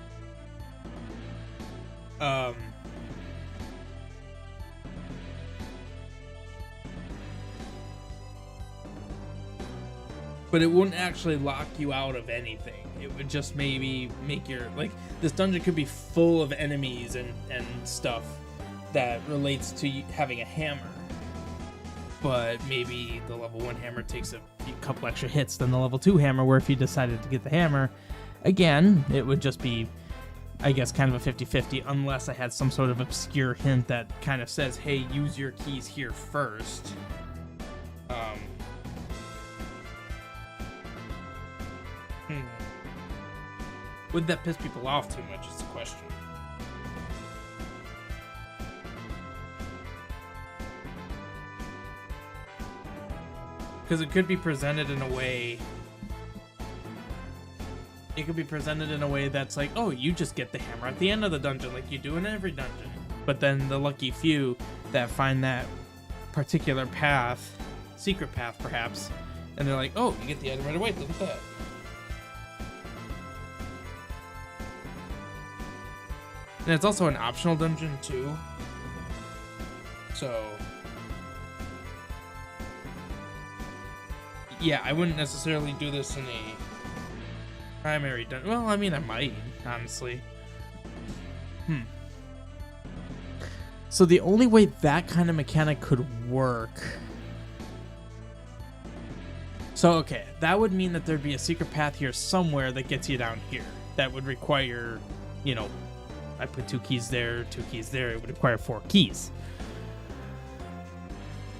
But it wouldn't actually lock you out of anything. It would just maybe make your, like, this dungeon could be full of enemies and stuff that relates to having a hammer. But maybe the level 1 hammer takes a couple extra hits than the level 2 hammer, where if you decided to get the hammer, again, it would just be, I guess, kind of a 50-50, unless I had some sort of obscure hint that kind of says, hey, use your keys here first. Would that piss people off too much is the question. Because it could be presented in a way... It could be presented in a way that's like, oh, you just get the hammer at the end of the dungeon, like you do in every dungeon. But then the lucky few that find that particular path, secret path perhaps, and they're like, oh, you get the item right away, look at that. And it's also an optional dungeon too. So yeah, I wouldn't necessarily do this in a primary dungeon. Well, I mean, I might, honestly. So the only way that kind of mechanic could work... So, okay, that would mean that there'd be a secret path here somewhere that gets you down here. That would require, you know, I put 2 keys there, 2 keys there. It would require 4 keys.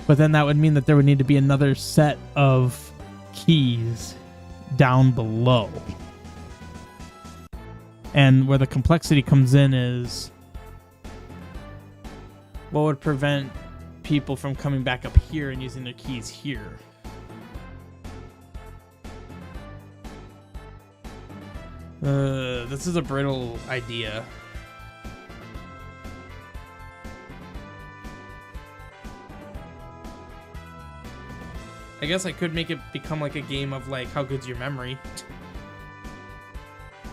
But then that would mean that there would need to be another set of keys down below. And where the complexity comes in is, what would prevent people from coming back up here and using their keys here? This is a brittle idea. I guess I could make it become like a game of, like, how good's your memory?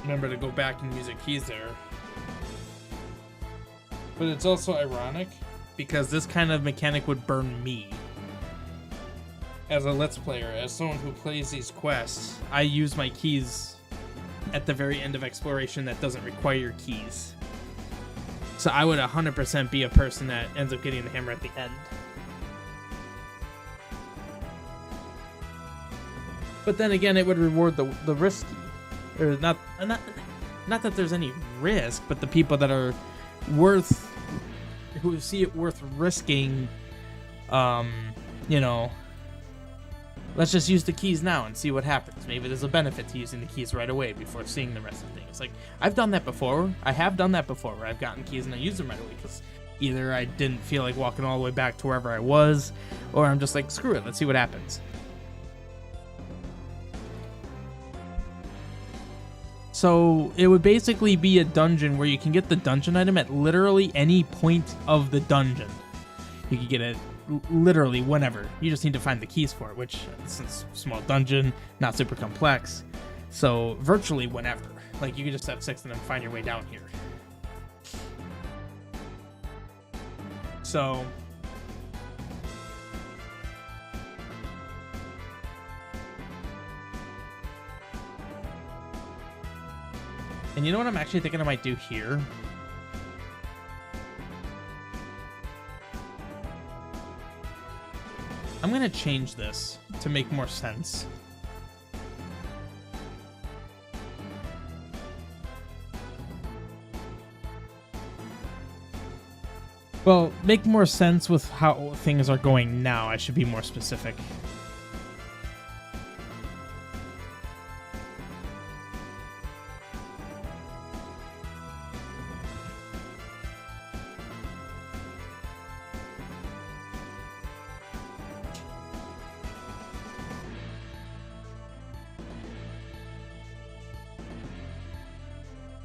Remember to go back and use your keys there. But it's also ironic, because this kind of mechanic would burn me. As a Let's Player, as someone who plays these quests, I use my keys at the very end of exploration that doesn't require keys. So I would 100% be a person that ends up getting the hammer at the end. But then again, it would reward the risky, or not that there's any risk, but the people that are who see it worth risking, you know, let's just use the keys now and see what happens. Maybe there's a benefit to using the keys right away before seeing the rest of things. Like, I've done that before. I have done that before, where I've gotten keys and I used them right away because either I didn't feel like walking all the way back to wherever I was, or I'm just like, screw it, let's see what happens. So it would basically be a dungeon where you can get the dungeon item at literally any point of the dungeon. You can get it literally whenever. You just need to find the keys for it, which, since small dungeon, not super complex. So virtually whenever. Like, you can just have 6 and then find your way down here. So... And you know what I'm actually thinking I might do here? I'm going to change this to make more sense. Well, make more sense with how things are going now. I should be more specific.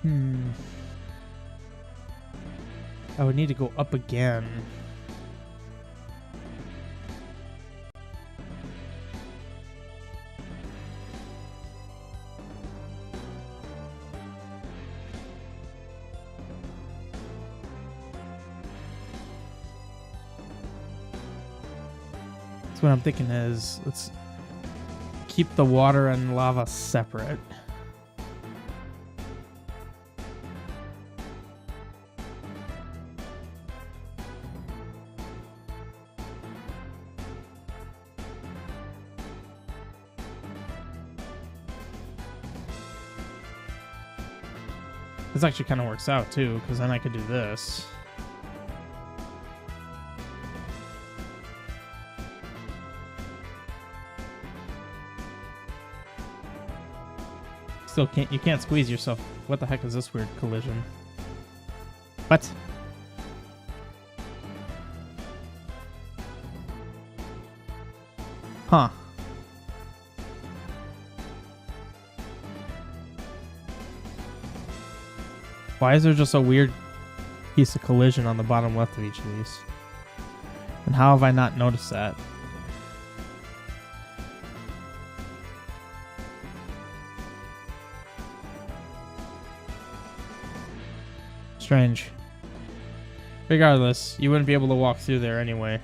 I would need to go up again. So what I'm thinking is, let's keep the water and lava separate. This actually kind of works out too, because then I could do this. Still you can't squeeze yourself. What the heck is this weird collision? What? Huh. Why is there just a weird piece of collision on the bottom left of each of these? And how have I not noticed that? Strange. Regardless, you wouldn't be able to walk through there anyway.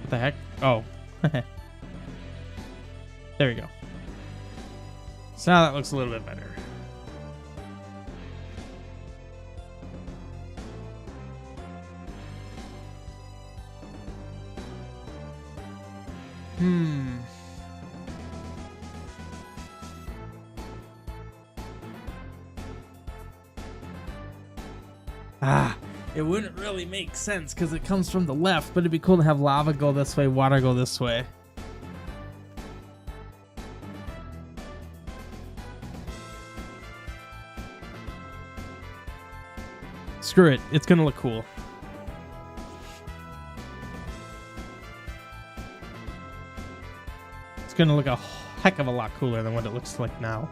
What the heck? Oh. There we go. So now that looks a little bit better. It wouldn't really make sense because it comes from the left, but it'd be cool to have lava go this way, water go this way. Screw it, it's gonna look cool. It's gonna look a heck of a lot cooler than what it looks like now.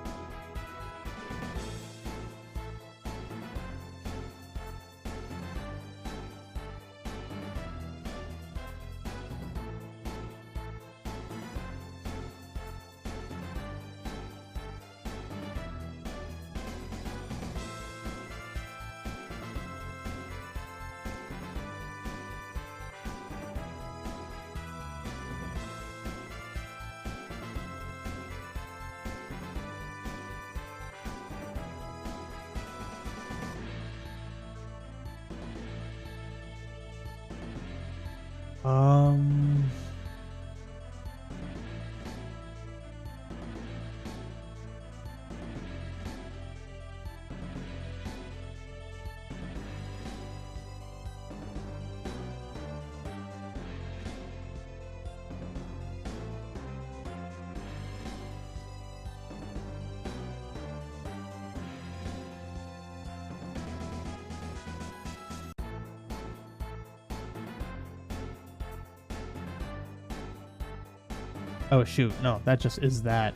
Oh shoot, no, that just is that.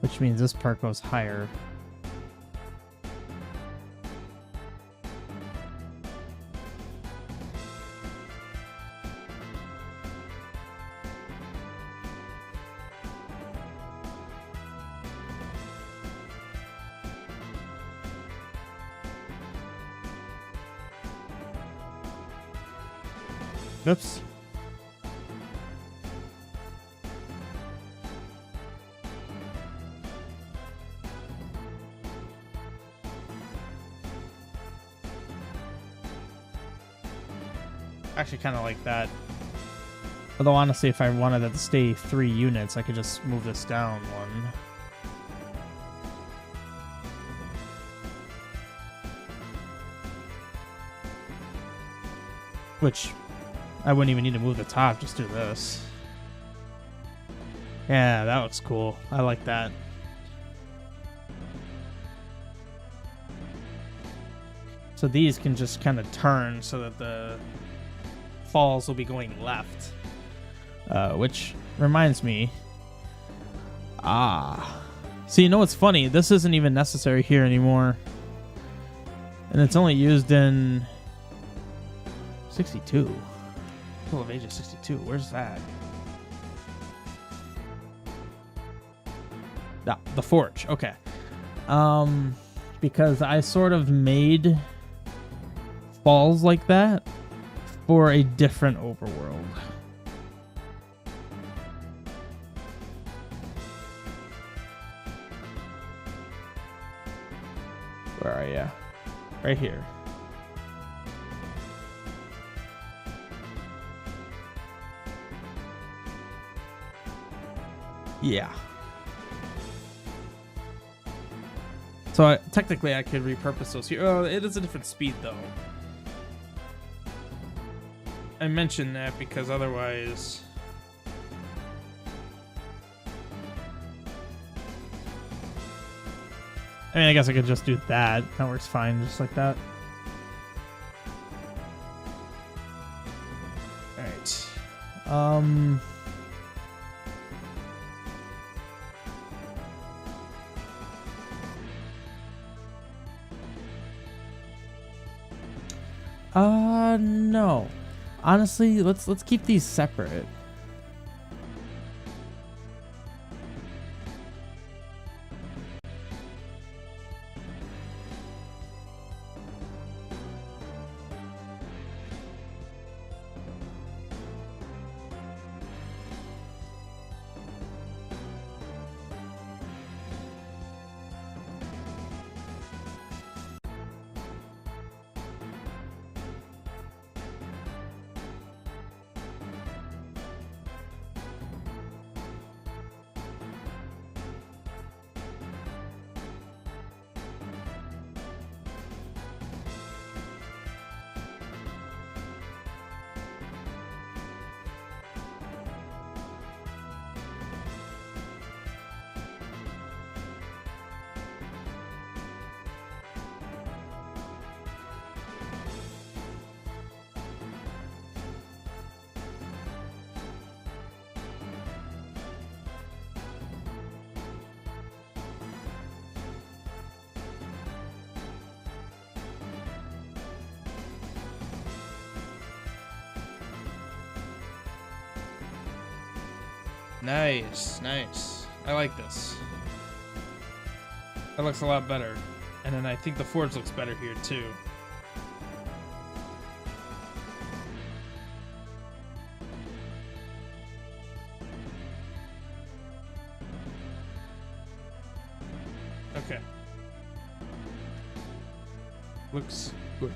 Which means this part goes higher. Oops. Actually kind of like that. Although honestly, if I wanted it to stay 3 units, I could just move this down 1. Which I wouldn't even need to move the top, just do this. Yeah, that looks cool. I like that. So these can just kind of turn so that the falls will be going left. Which reminds me, Ah. So you know what's funny? This isn't even necessary here anymore. And it's only used in 62. Pull of Ages 62. Where's that? Ah, the Forge. Okay. Because I sort of made falls like that for a different overworld. Where are you? Right here. Yeah. So technically I could repurpose those here. Oh, it is a different speed though. I mentioned that because otherwise... I mean, I guess I could just do that. That works fine, just like that. Alright. No. Honestly, let's keep these separate. Nice, nice. I like this. That looks a lot better. And then I think the Forge looks better here too. Okay. Looks good.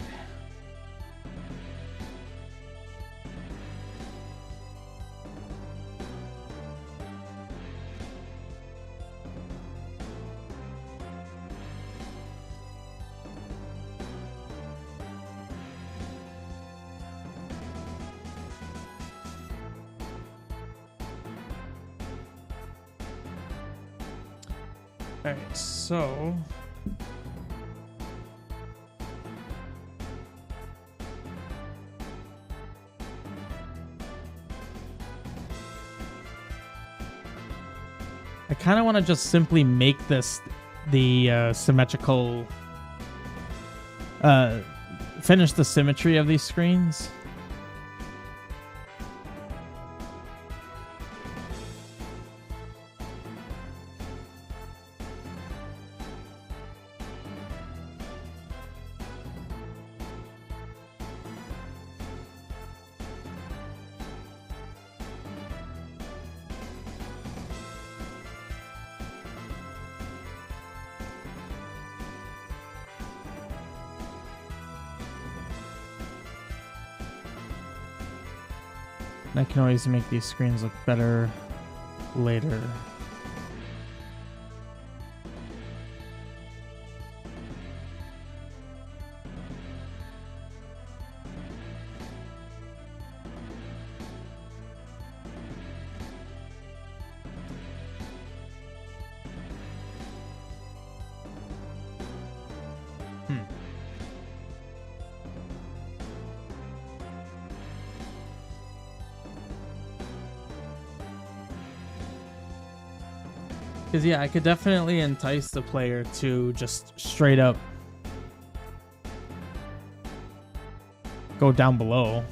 Alright, so... I kind of want to just simply make this the symmetrical... finish the symmetry of these screens. I can always make these screens look better later. Because, yeah, I could definitely entice the player to just straight up go down below.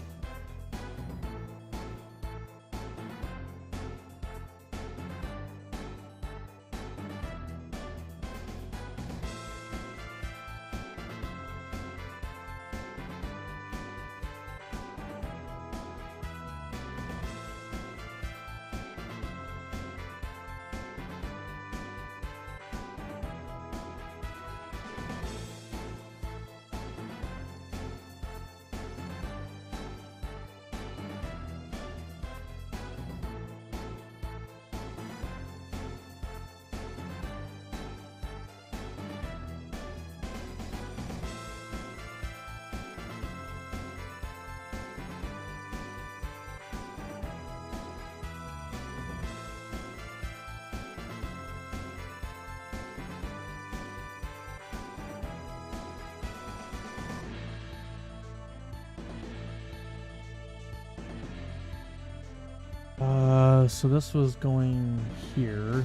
So this was going here.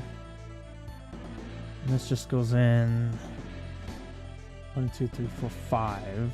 And this just goes in 1, 2, 3, 4, 5.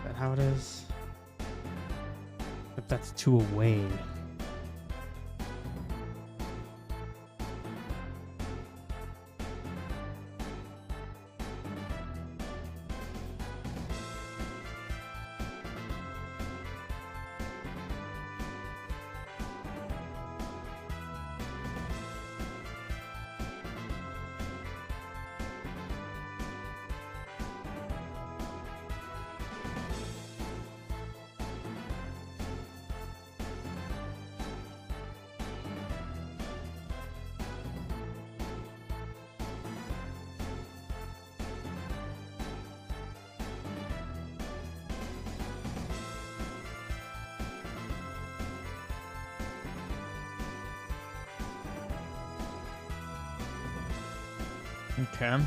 That how it is? But that's 2 away. Okay.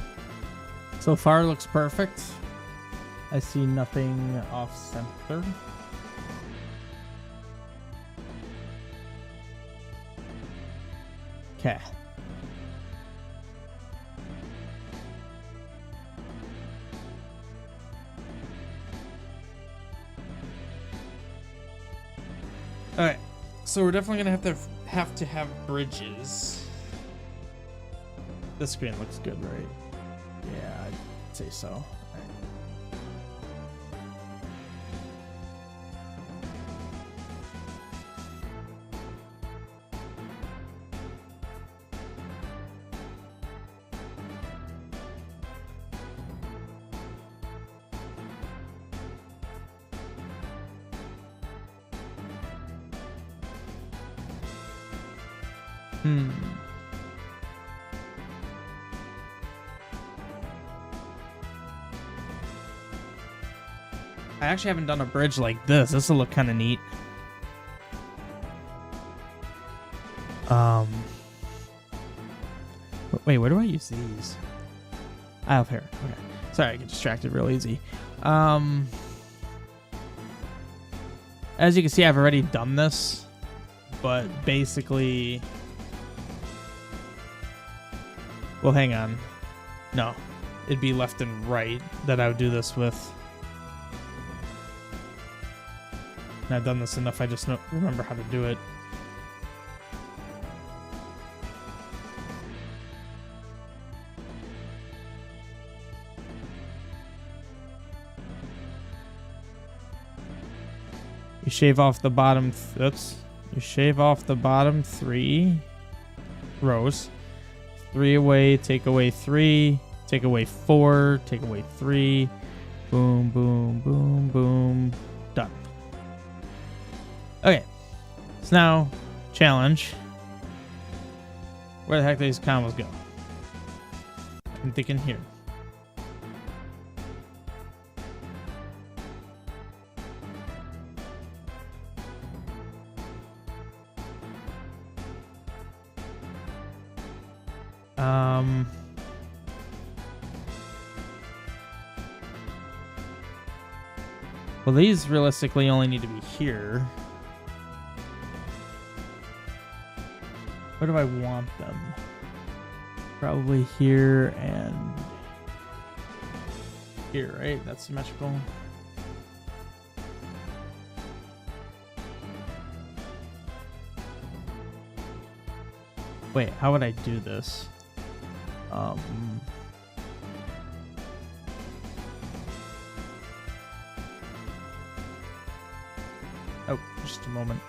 So far looks perfect. I see nothing off center. Okay. All right. So we're definitely gonna have to have bridges. This screen looks good, right? Yeah, I'd say so. All right. Hmm. I actually haven't done a bridge like this. This will look kind of neat. Wait, where do I use these? I have here. Okay. Sorry, I get distracted real easy. As you can see, I've already done this, but basically... Well, hang on. No. It'd be left and right that I would do this with. And I've done this enough, I just remember how to do it. You shave off the bottom... Oops. You shave off the bottom 3 rows. 3 away, take away 3, take away 4, take away 3. Boom, boom, boom, boom. Done. Okay. So now, challenge. Where the heck do these combos go? I'm thinking here. Well, these realistically only need to be here. Where do I want them? Probably here and here, right? That's symmetrical. Wait, how would I do this? Oh, just a moment.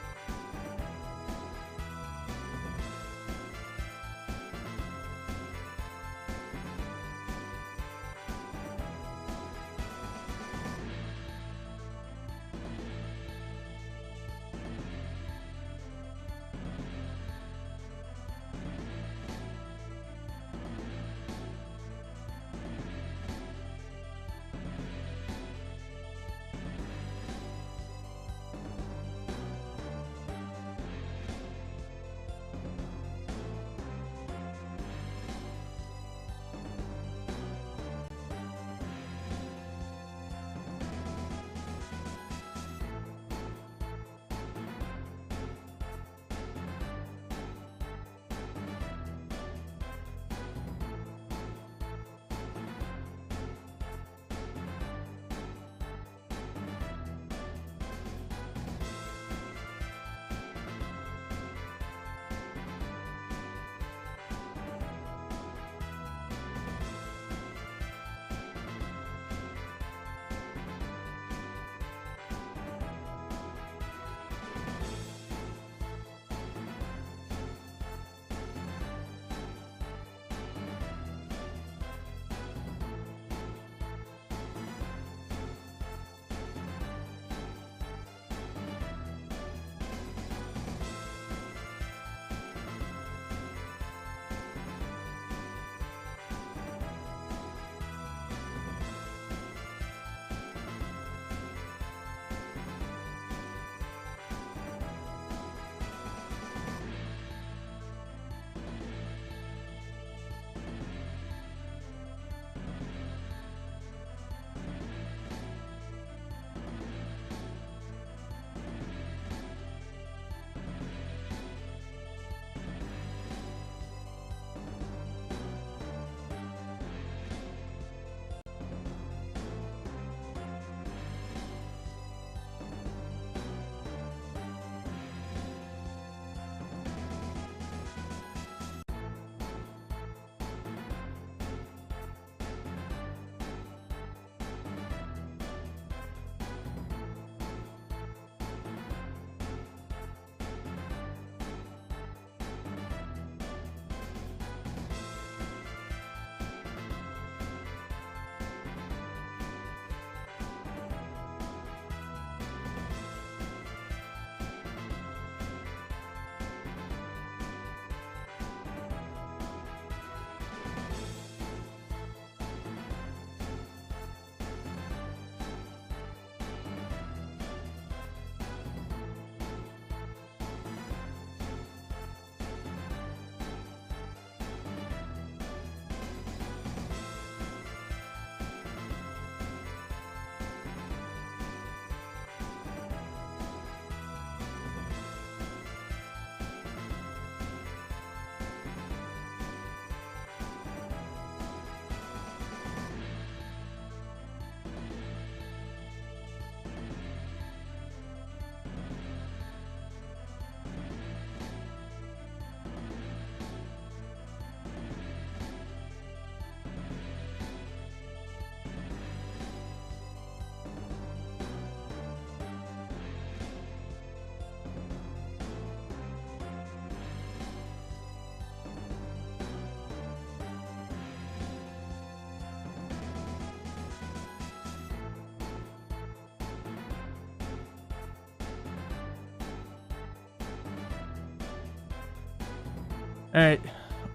All right.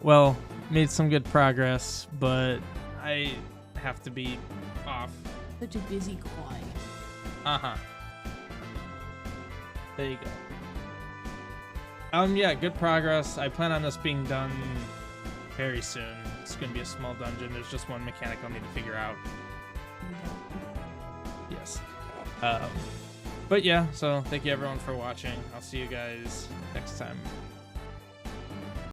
Well, made some good progress, but I have to be off. Such a busy guy. Uh-huh. There you go. Yeah, good progress. I plan on this being done very soon. It's gonna be a small dungeon. There's just one mechanic I'll need to figure out. Yes. But yeah, so thank you everyone for watching. I'll see you guys next time.